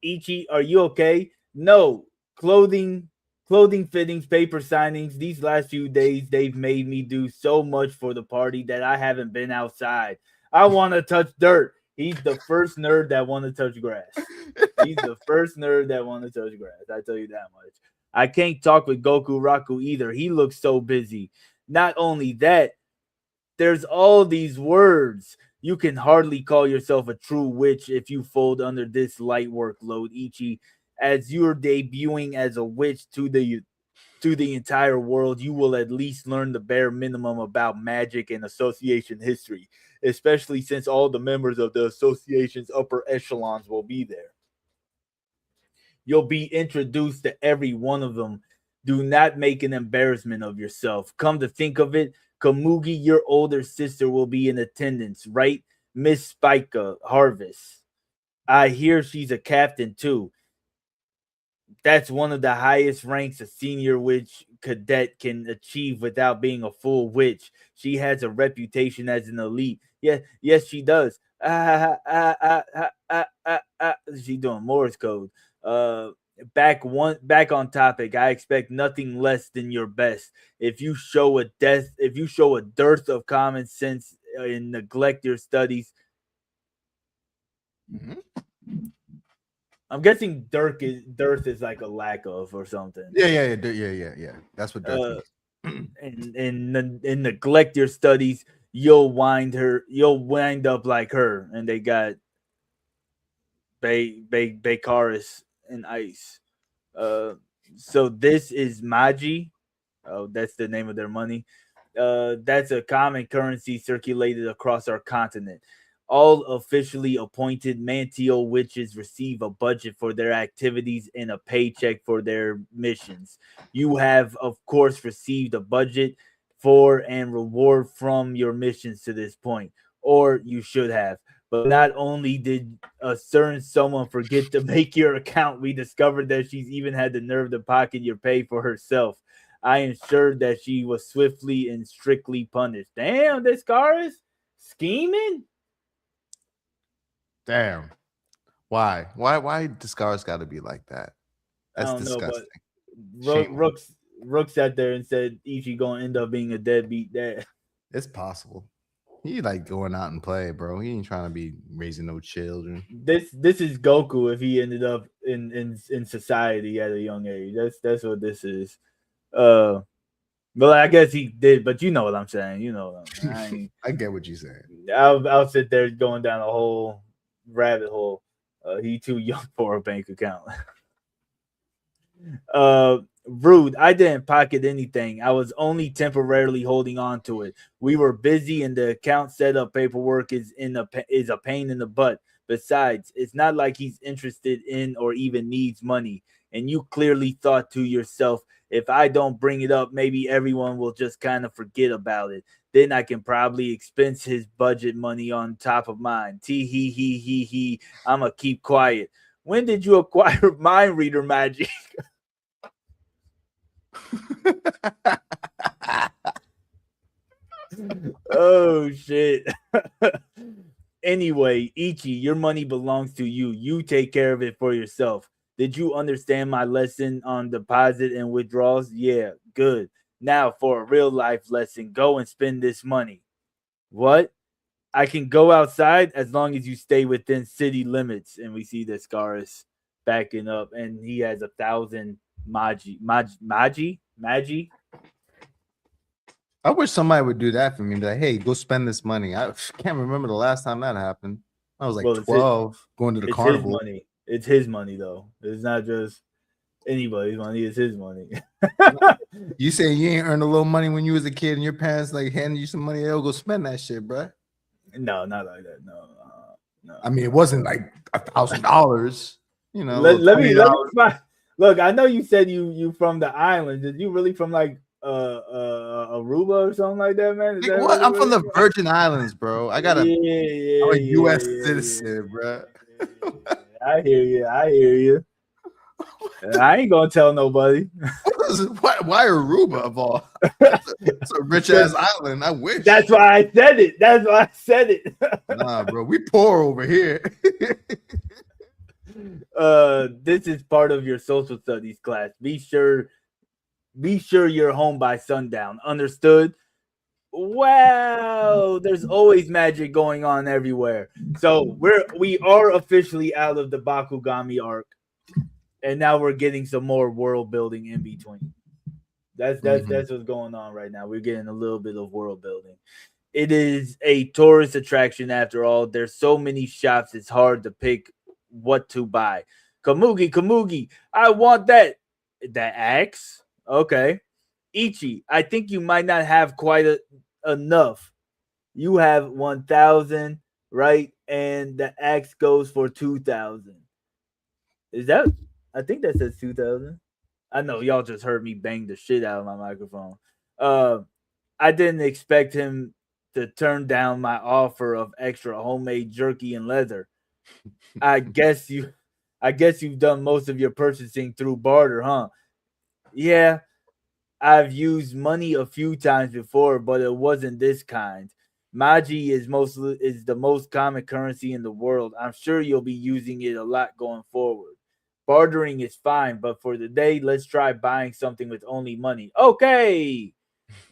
Ichi, are you okay? No. Clothing fittings, paper signings. These last few days, they've made me do so much for the party that I haven't been outside. I want to touch dirt. He's the first nerd that want to touch grass. He's the first nerd that want to touch grass. I tell you that much. I can't talk with Goku Raku either. He looks so busy. Not only that, there's all these words. You can hardly call yourself a true witch if you fold under this light workload, Ichi. As you're debuting as a witch to the entire world, you will at least learn the bare minimum about magic and association history, especially since all the members of the association's upper echelons will be there. You'll be introduced to every one of them. Do not make an embarrassment of yourself. Come to think of it, Kamugi, your older sister, will be in attendance, right? Miss Spica Harvest. I hear she's a captain too. That's one of the highest ranks a senior witch cadet can achieve without being a full witch. She has a reputation as an elite. Yeah, yes, she does. She doing Morse code. Uh, back on topic. I expect nothing less than your best. If you show a dearth of common sense and neglect your studies, Mhm. I'm guessing dearth is like a lack of or something. Yeah. That's what dearth Uh, means. and neglect your studies, you'll wind up like her. And they got Bakaris and Ice. Uh, so this is Maji. Oh, that's the name of their money. That's a common currency circulated across our continent. All officially appointed Mantio witches receive a budget for their activities and a paycheck for their missions. You have, of course, received a budget for and reward from your missions to this point, or you should have. But not only did a certain someone forget to make your account, we discovered that she's even had the nerve to pocket your pay for herself. I ensured that she was swiftly and strictly punished. Damn, this car is scheming. Damn. Why? Why the scars got to be like that? I That's don't know, but disgusting. Shame on you. Rook sat there and said Ichi gonna end up being a deadbeat dad. It's possible. He like going out and play, bro. He ain't trying to be raising no children. This is Goku in society at a young age. That's what this is. Uh, well, I guess he did, but you know what I'm saying. You know what I'm saying. I ain't, I get what you said. I'll sit there going down a whole rabbit hole. He too young for a bank account. Rude. I didn't pocket anything. I was only temporarily holding on to it. We were busy, and the account setup paperwork is a pain in the butt. Besides, it's not like he's interested in or even needs money. And you clearly thought to yourself, if I don't bring it up, maybe everyone will just kind of forget about it. Then I can probably expense his budget money on top of mine. Tee hee hee hee hee. I'ma keep quiet. When did you acquire mind reader magic? Oh shit. Anyway, Ichi, your money belongs to you. You take care of it for yourself. Did you understand my lesson on deposit and withdrawals? Yeah, good. Now for a real life lesson, go and spend this money. What? I can go outside as long as you stay within city limits. And we see that Scar is backing up, and he has 1,000 Magi. I wish somebody would do that for me. Be like, hey, go spend this money. I can't remember the last time that happened. I was like Well, 12 going to the it's his carnival. money. It's his money though. It's not just anybody's money. It's his money. You say you ain't earned a little money when you was a kid and your parents like handed you some money, they'll go spend that shit, bro. No, not like that. No, no. I mean, it wasn't like $1,000, you know, a Let, little let me $20. find. Look, I know you said you from the island. Did you really from like Aruba or something like that, man? Is Like, that what? really I'm where from you the from? Virgin Islands, bro. Yeah, I'm yeah, a yeah, U.S. yeah, citizen, yeah, bro. yeah, yeah. I hear you. I hear you. I ain't gonna tell nobody. Why Aruba of all? It's a rich ass island. I wish. That's why I said it. That's why I said it. Nah, bro, we poor over here. This is part of your social studies class. Be sure you're home by sundown. Understood? Wow, there's always magic going on everywhere. So we are officially out of the Bakugami arc, and now we're getting some more world building in between. That's that's Mhm. that's what's going on right now. We're getting a little bit of world building. It is a tourist attraction after all. There's so many shops, it's hard to pick what to buy. Kamugi, I want that. That axe? Okay. Ichi, I think you might not have enough. You have 1,000, right? And the axe goes for 2,000. Is that? I think that says 2,000. I know y'all just heard me bang the shit out of my microphone. Uh, I didn't expect him to turn down my offer of extra homemade jerky and leather. I guess you I guess you've done most of your purchasing through barter, huh? Yeah, I've used money a few times before, but it wasn't this kind. Maji is the most common currency in the world. I'm sure you'll be using it a lot going forward. Bartering is fine, but for the day, let's try buying something with only money. Okay.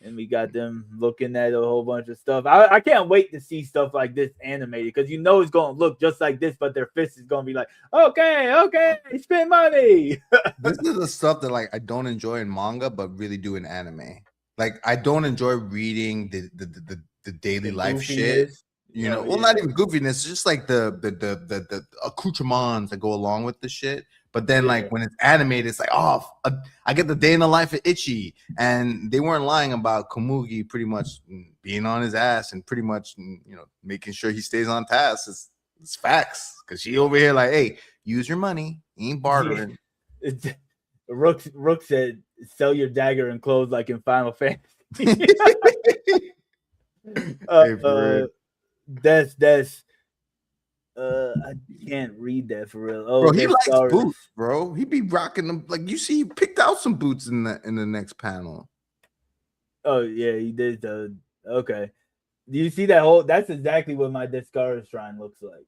And we got them looking at a whole bunch of stuff. I can't wait to see stuff like this animated because you know it's going to look just like this, but their fist is going to be like, okay, spend money. This is the stuff that like I don't enjoy in manga, but really do in anime. Like I don't enjoy reading the daily The life shit. goofiness. You know, Oh, well, not yeah. even goofiness, just like the accoutrements that go along with the shit. But then, Yeah. like when it's animated, it's like, oh, I get the day in the life of Ichi, and they weren't lying about Komugi pretty much being on his ass and pretty much making sure he stays on task. It's facts because she over here like, hey, use your money, ain't Yeah. bartering. It's, Rook said, sell your dagger and clothes like in Final Fantasy. uh, Hey, for uh, real. that's I can't read that for real. Oh, Bro, he that's likes Taurus. boots, bro. He be rocking them. Like you see, he picked out some boots in the next panel. Oh yeah, he did the okay. Do you see that whole? That's exactly what my Discourage shrine looks like.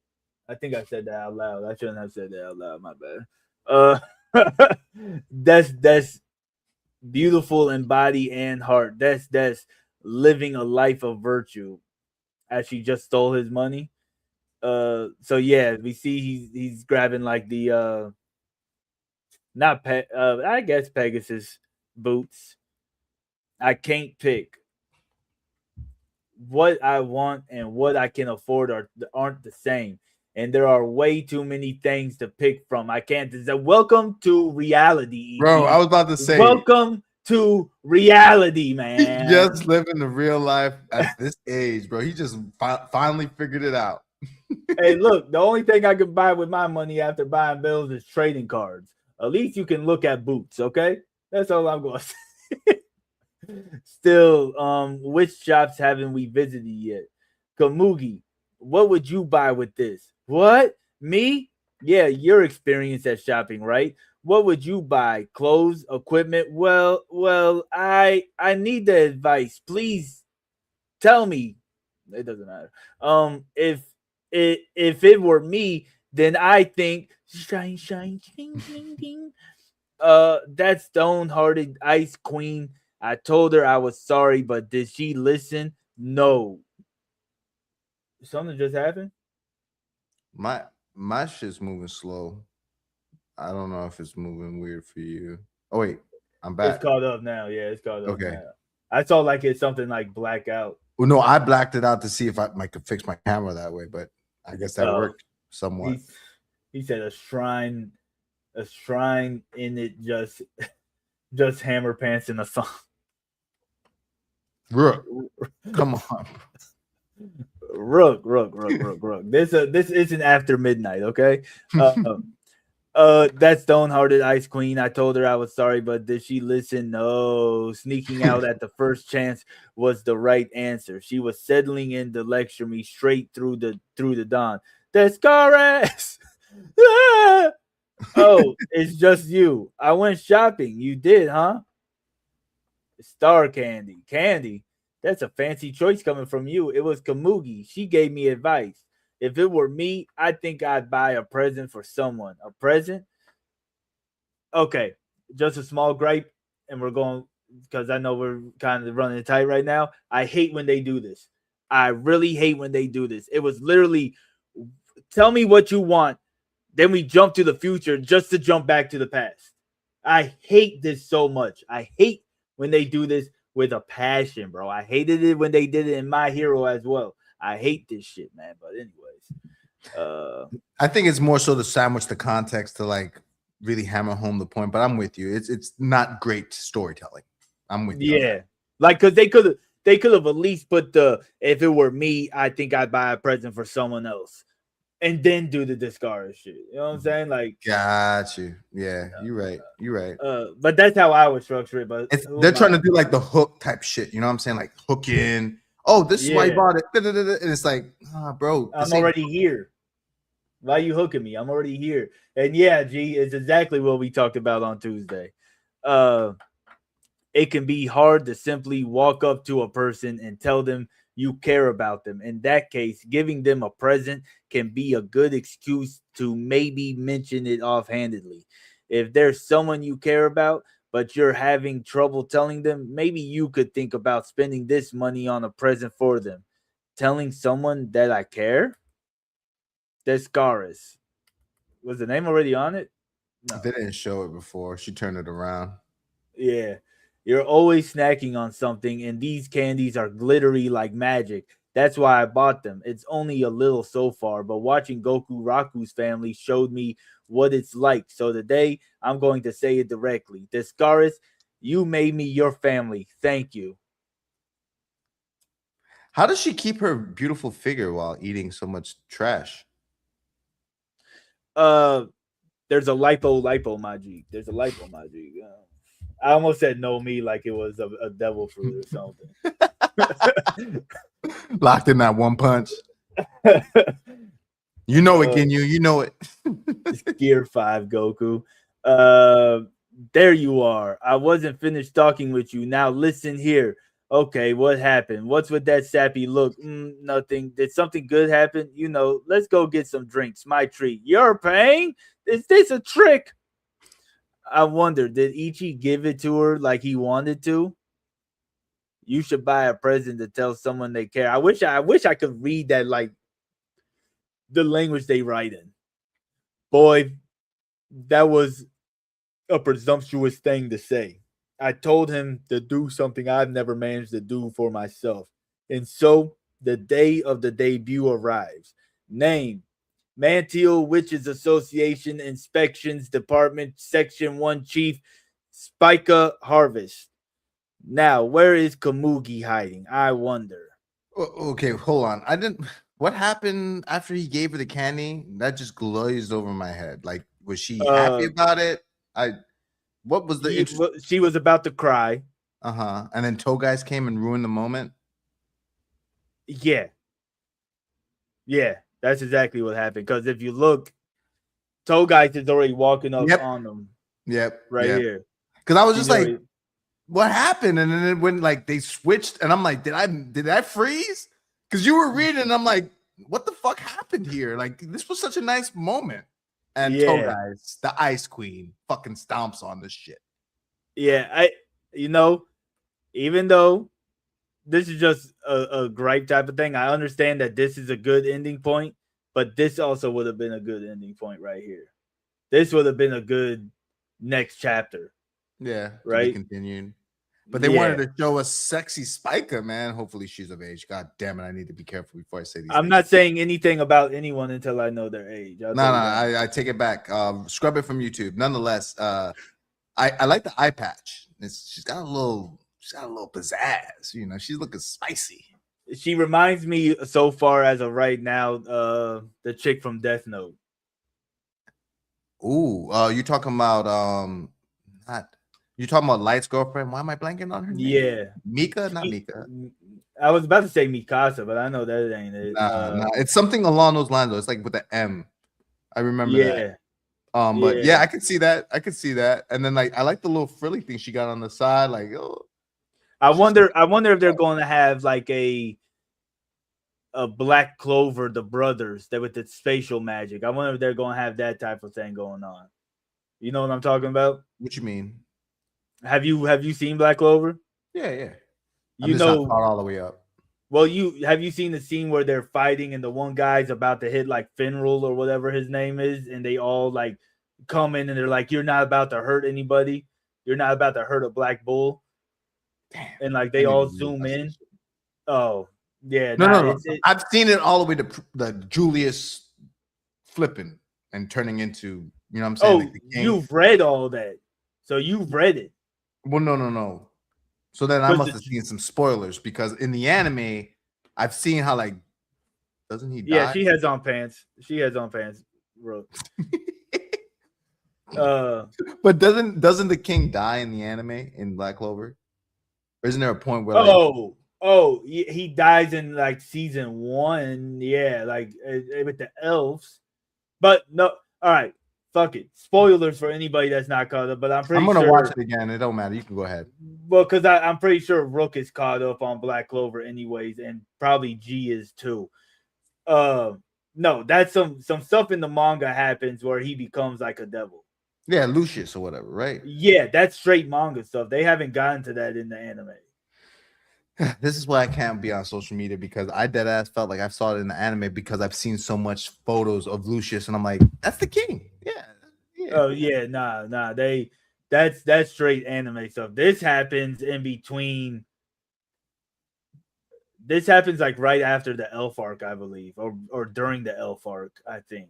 I think I said that out loud. I shouldn't have said that out loud. My bad. That's beautiful in body and heart. That's living a life of virtue. As she just stole his money. So yeah, we see he's grabbing like the Not I guess Pegasus boots. I can't pick what I want and what I can afford aren't the same. And there are way too many things to pick from. I can't. Welcome to reality, Bro, I Et. was about to say, Welcome to reality, he just man. living the real life at this age, bro. He just finally figured it out. Hey, look, the only thing I can buy with my money after buying bills is trading cards. At least you can look at boots, okay? That's all I'm going to say. Still, which shops haven't we visited yet? Kamugi, what would you buy with this? What? Me? Yeah, you're experienced at shopping, right? What would you buy? Clothes, equipment? Well, I need the advice. Please tell me. It doesn't matter. If it were me, then I think shine, shine, ding, ding, ding. That stone-hearted ice queen. I told her I was sorry, but did she listen? No. Something just happened. My my shit's moving slow. I don't know if it's moving weird for you. Oh wait, I'm It's back. caught up now. Yeah, it's caught up Okay. now. I saw like it's something like blackout. Well, no, I blacked it out to see if I could fix my camera that way, but I guess that Oh, worked somewhat. he's he said a shrine in it just hammer pants in a song. Rook, come on. Rook. This isn't after midnight, okay? Uh, that stone-hearted ice queen. I told her I was sorry, but did she listen? No. Sneaking out at the first chance was the right answer. She was settling in to lecture me straight through the dawn. Descares! Ah! Oh, it's just you. I went shopping. You did, huh? Star Candy. Candy. That's a fancy choice coming from you. It was Kamugi. She gave me advice. If it were me, I think I'd buy a present for someone. A present? Okay. Just a small gripe, and we're going because I know we're kind of running tight right now. I hate when they do this. I really hate when they do this. It was literally tell me what you want, then we jump to the future just to jump back to the past. I hate this so much. I hate when they do this with a passion, bro. I hated it when they did it in My Hero as well. I hate this shit, man. But anyways, I think it's more so to sandwich the context to like really hammer home the point. But I'm with you. It's not great storytelling. I'm with you on that. yeah, like because they could have at least put the if it were me, I think I'd buy a present for someone else, and then do the discard shit. You know what I'm saying? Like, Got you. Yeah, you're right. You're right. but that's how I would structure it. But It's who they're am trying I? to do like the hook type shit. You know what I'm saying? Like hook in. Oh, this is why you Yeah, bought it. And it's like, bro, I'm this ain't. already here. Why you hooking me? I'm already here. And yeah, G is exactly what we talked about on Tuesday. Uh it can be hard to simply walk up to a person and tell them you care about them. In that case, giving them a present can be a good excuse to maybe mention it offhandedly. If there's someone you care about, but you're having trouble telling them, maybe you could think about spending this money on a present for them. Telling someone that I care? Descaris. Was the name already on it? No. They didn't show it before. She turned it around. Yeah. You're always snacking on something, and these candies are glittery like magic. That's why I bought them. It's only a little so far, but watching Goku Raku's family showed me what it's like. So today, I'm going to say it directly. Descaris, you made me your family. Thank you. How does she keep her beautiful figure while eating so much trash? Uh, there's a lipo magic. There's a lipo magic. I almost said no me like it was a devil fruit or something. Locked in that one punch. You know it, uh, Ginyu. You know it. Gear 5 Goku. Uh, there you are. I wasn't finished talking with you. Now listen here. Okay, what happened? What's with that sappy look? Nothing. Did something good happen? Let's go get some drinks. My treat. You're paying? Is this a trick? I wonder, did Ichi give it to her like he wanted to? You should buy a present to tell someone they care. I wish I could read that like the language they write in. Boy, that was a presumptuous thing to say. I told him to do something I've never managed to do for myself. And so the day of the debut arrives. Name Mantial Witches Association Inspections Department Section 1 Chief Spica Harvest. Now, where is Kamugi hiding? I wonder. Okay, hold on. I didn't. What happened after he gave her the candy? That just glazed over my head. Like, was she happy Uh, about it? I. What was the interest? she was about to cry. And then Toe Guys came and ruined the moment. Yeah, yeah, that's exactly what happened. Because if you look, Toe Guys is already walking up Yep. on them Yep. right here. Because I was She's just like, already, what happened? And then when like they switched, and I'm like, did I freeze? Because you were reading, and I'm like, what the fuck happened here? Like, this was such a nice moment. And Toe yeah, Guys, the Ice Queen, fucking stomps on this shit. yeah. Even though this is just a gripe type of thing, I understand that this is a good ending point, but this also would have been a good ending point right here. This would have been a good next chapter, Yeah, to be right? continued. But they Yeah. wanted to show us sexy Spica, man. Hopefully she's of age. God damn it, I need to be careful before I say these I'm things. not saying anything about anyone until I know their age. No, I take it back. Scrub it from YouTube. Nonetheless, I like the eye patch. She's got a little pizzazz. You know, she's looking spicy. She reminds me so far as of right now, the chick from Death Note. Ooh, you talking about not you talking about Light's girlfriend? Why am I blanking on her name? Yeah. Mika, not Mika. I was about to say Mikasa, but I know that ain't it. Nah, it's something along those lines though. It's like with the M. I remember that. Yeah. But yeah, I could see that. And then like I like the little frilly thing she got on the side. Like, oh, I wonder if they're going to have like a Black Clover, the brothers, that with the spatial magic. I wonder if they're going to have that type of thing going on. You know what I'm talking about? what you mean? Have you seen Black Clover? Yeah. I'm You just not know, caught all the way up. well, have you seen the scene where they're fighting and the one guy's about to hit like Finral or whatever his name is, and they all like come in and they're like, "You're not about to hurt anybody. You're not about to hurt a black bull." Damn. And like they all zoom in. Oh, yeah. No. I've seen it all the way to the Julius flipping and turning into, you know what I'm saying? Oh, like the king. you've read all that. So you've read it. Well, no. So then I must have seen some spoilers because in the anime, I've seen how like doesn't he die? Yeah, she has on pants. Bro. But doesn't the king die in the anime in Black Clover? Or isn't there a point where he dies in like season 1, yeah, like with the elves. But no, all right, fuck it. Spoilers for anybody that's not caught up, but I'm gonna watch it again. It don't matter. You can go ahead. Well, because I'm pretty sure Rook is caught up on Black Clover anyways, and probably G is too. No, that's some stuff in the manga happens where he becomes like a devil. Yeah, Lucius or whatever, right? Yeah, that's straight manga stuff. They haven't gotten to that in the anime. This is why I can't be on social media because I dead ass felt like I saw it in the anime because I've seen so much photos of Lucius and I'm like, that's the king. Yeah. Oh yeah, nah. That's straight anime stuff. This happens in between. This happens like right after the elf arc, I believe, or during the elf arc. I think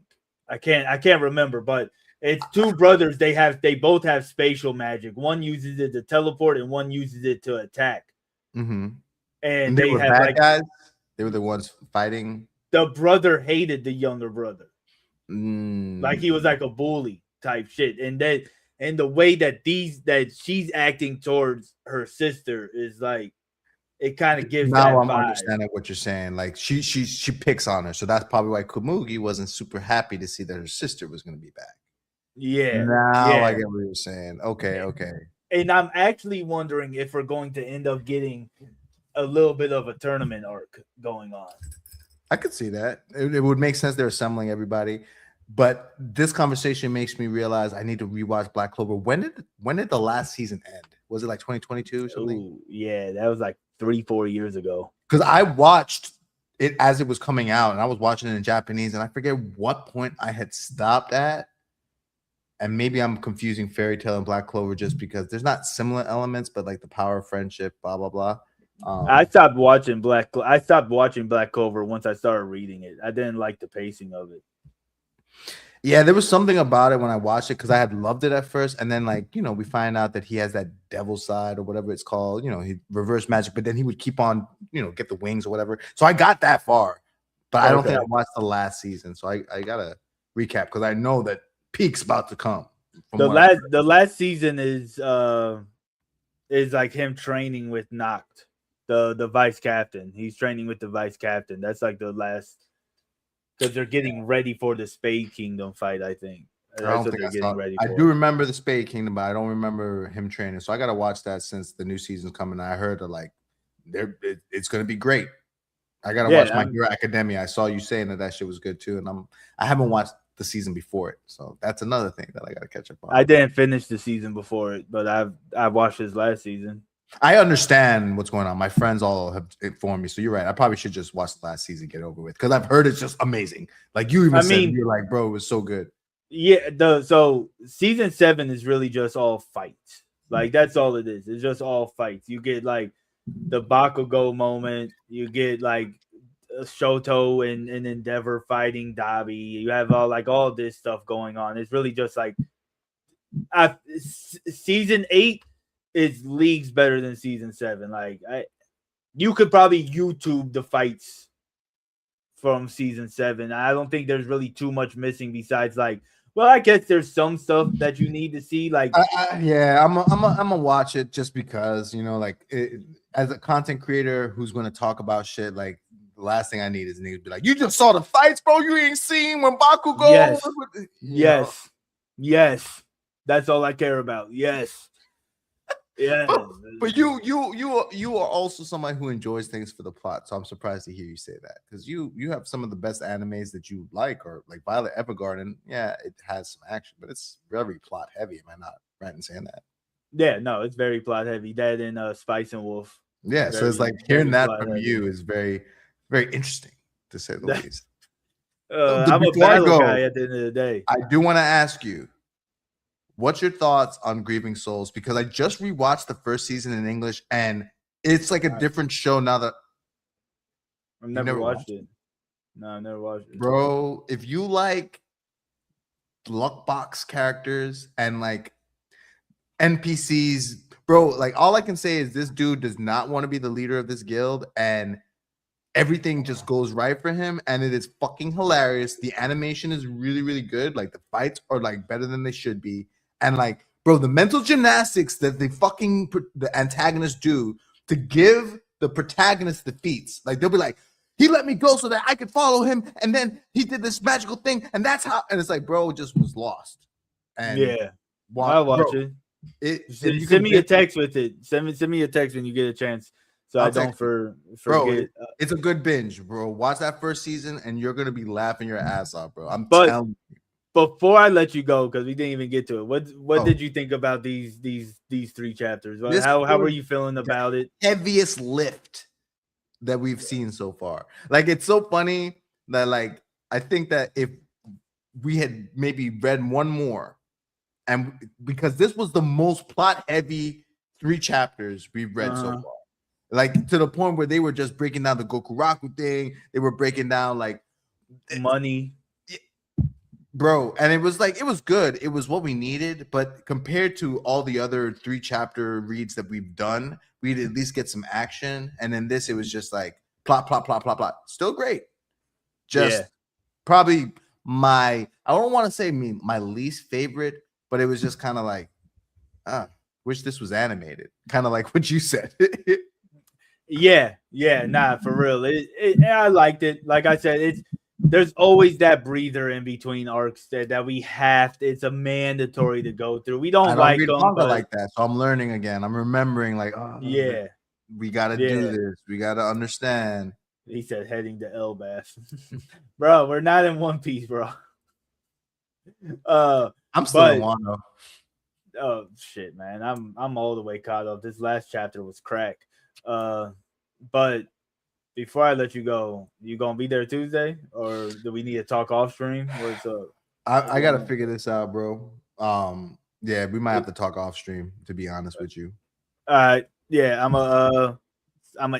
I can't remember, but it's two brothers. They both have spatial magic. One uses it to teleport, and one uses it to attack. Mm-hmm. And they were have bad like guys. They were the ones fighting. The brother hated the younger brother, like he was like a bully type shit, and the way that she's acting towards her sister is like. It kind of gives now that I'm vibe. Understanding what you're saying. Like she picks on her, so that's probably why Kamugi wasn't super happy to see that her sister was going to be back. Yeah. Now I get what you're saying. Okay. And I'm actually wondering if we're going to end up getting a little bit of a tournament arc going on. I could see that. It would make sense. They're assembling everybody. But this conversation makes me realize I need to rewatch Black Clover. When did the last season end? Was it like 2022 or something? Ooh, yeah, that was like 3-4 years ago. Because I watched it as it was coming out, and I was watching it in Japanese, and I forget what point I had stopped at. and maybe I'm confusing Fairy Tale and Black Clover just because there's not similar elements, but like the power of friendship, blah blah blah. I stopped watching I stopped watching Black Clover once I started reading it. I didn't like the pacing of it. Yeah, there was something about it when I watched it because I had loved it at first, and then like we find out that he has that devil side or whatever it's called. He reverse magic, but then he would keep on get the wings or whatever. So I got that far, but I don't think I Okay. watched the last season. So I gotta recap because I know that peak's about to come. From The what I've last heard. the last season is like him training with Noct, the vice captain. He's training with the vice captain. That's like the last because they're getting ready for the Spade Kingdom fight. I think I that's don't what think they're I saw. getting ready I do for. remember the Spade Kingdom, but I don't remember him training. So I gotta watch that since the new season's coming. I heard that like it's gonna be great. I gotta watch Yeah, My Hero Academia. I saw you saying that shit was good too, and I haven't watched the season before it, so that's another thing that I gotta catch up on. I didn't finish the season before it, but I watched his last season. I understand what's going on. My friends all have informed me, so you're right. I probably should just watch the last season, get over with, because I've heard it's just amazing. Like you even I said, mean, you're like, bro, it was so good. yeah, so season 7 is really just all fights. Like that's all it is. It's just all fights. You get like the Bakugo moment. You get like Shoto and Endeavor fighting Dabi. You have all this stuff going on. It's really just like season 8 is leagues better than season 7. You could probably YouTube the fights from season 7. I don't think there's really too much missing besides well, I guess there's some stuff that you need to see. Yeah, I'm gonna watch it just because as a content creator who's gonna talk about shit, like the last thing I need is niggas to be like, you just saw the fights, bro. You ain't seen when Bakugo. Yes, yes. That's all I care about. Yes, yes. But you are also somebody who enjoys things for the plot, so I'm surprised to hear you say that because you have some of the best animes that you like, or like Violet Evergarden. Yeah, it has some action, but it's very plot heavy. Am I not right in saying that? Yeah, no, it's very plot heavy. That and Spice and Wolf. Yeah, so it's like Very, hearing very that plot from heavy. you is very very interesting to say the least. I'm a Before I battle go, guy at the end of the day. I do want to ask you, what's your thoughts on Grieving Souls? Because I just rewatched the first season in English, and it's like a different show now that I've you've never never watched watched it. No, I never watched it. it. Bro, if you like luck box characters and like NPCs, bro, like all I can say is this dude does not want to be the leader of this guild, and everything just goes right for him, and it is fucking hilarious. The animation is really, really good. Like the fights are like better than they should be, and like, bro, the mental gymnastics that the antagonists do to give the protagonist the feats. Like they'll be like, he let me go so that I could follow him, and then he did this magical thing, and that's how. And it's like, bro, just was lost, and Yeah, I'll watch it. If you Send can me a text with it. Send me a text when you get a chance, so I'll I don't text you. Bro, forget. it's a good binge, bro. Watch that first season, and you're gonna be laughing your ass off, bro. I'm But telling you. before I let you go, because we didn't even get to it, what Oh, did you think about these 3 chapters? this How were was you feeling the about it? heaviest lift that we've seen so far. Like, it's so funny that like I think that if we had maybe read one more, and because this was the most plot heavy 3 chapters we've read so far. Like to the point where they were just breaking down the Gokuraku thing. They were breaking down like Money. bro, and it was like it was good. It was what we needed, but compared to all the other 3 chapter reads that we've done, we'd at least get some action. And then this, it was just like plot, plot, plot, plot, plot. Still great. Just Yeah. probably I don't want to say my least favorite, but it was just kind of like, wish this was animated. Kind of like what you said. Yeah, nah, for real. I liked it. Like I said, there's always that breather in between arcs that we have to, it's a mandatory to go through. We I don't don't like read them, manga but like that, so I'm learning again. I'm remembering like, yeah, we got to do yeah. this. We got to understand. He said heading to Elbaf. Bro, we're not in One Piece, bro. I'm still in But Wano. oh shit, man. I'm all the way caught up. This last chapter was crack. But before I let you go, you gonna be there Tuesday, or do we need to talk off stream? What's up? I got to figure this out, bro. Yeah, we might have to talk off stream, to be honest with you. Yeah, I'm gonna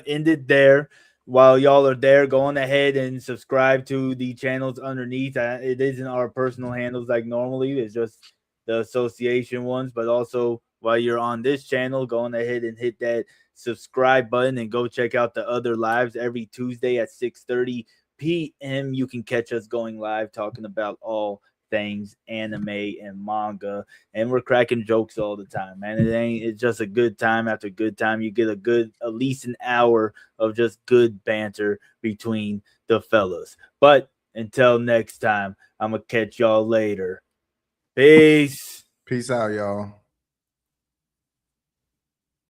end it there. While y'all are there, go on ahead and subscribe to the channels underneath. It isn't our personal handles like normally; it's just the association ones. But also, while you're on this channel, go on ahead and hit that subscribe button and go check out the other lives every Tuesday at 6:30 p.m. You can catch us going live talking about all things anime and manga, and we're cracking jokes all the time, man. It's just a good time after good time. You get a good at least an hour of just good banter between the fellas. But until next time, I'm gonna catch y'all later. Peace. Peace out, y'all.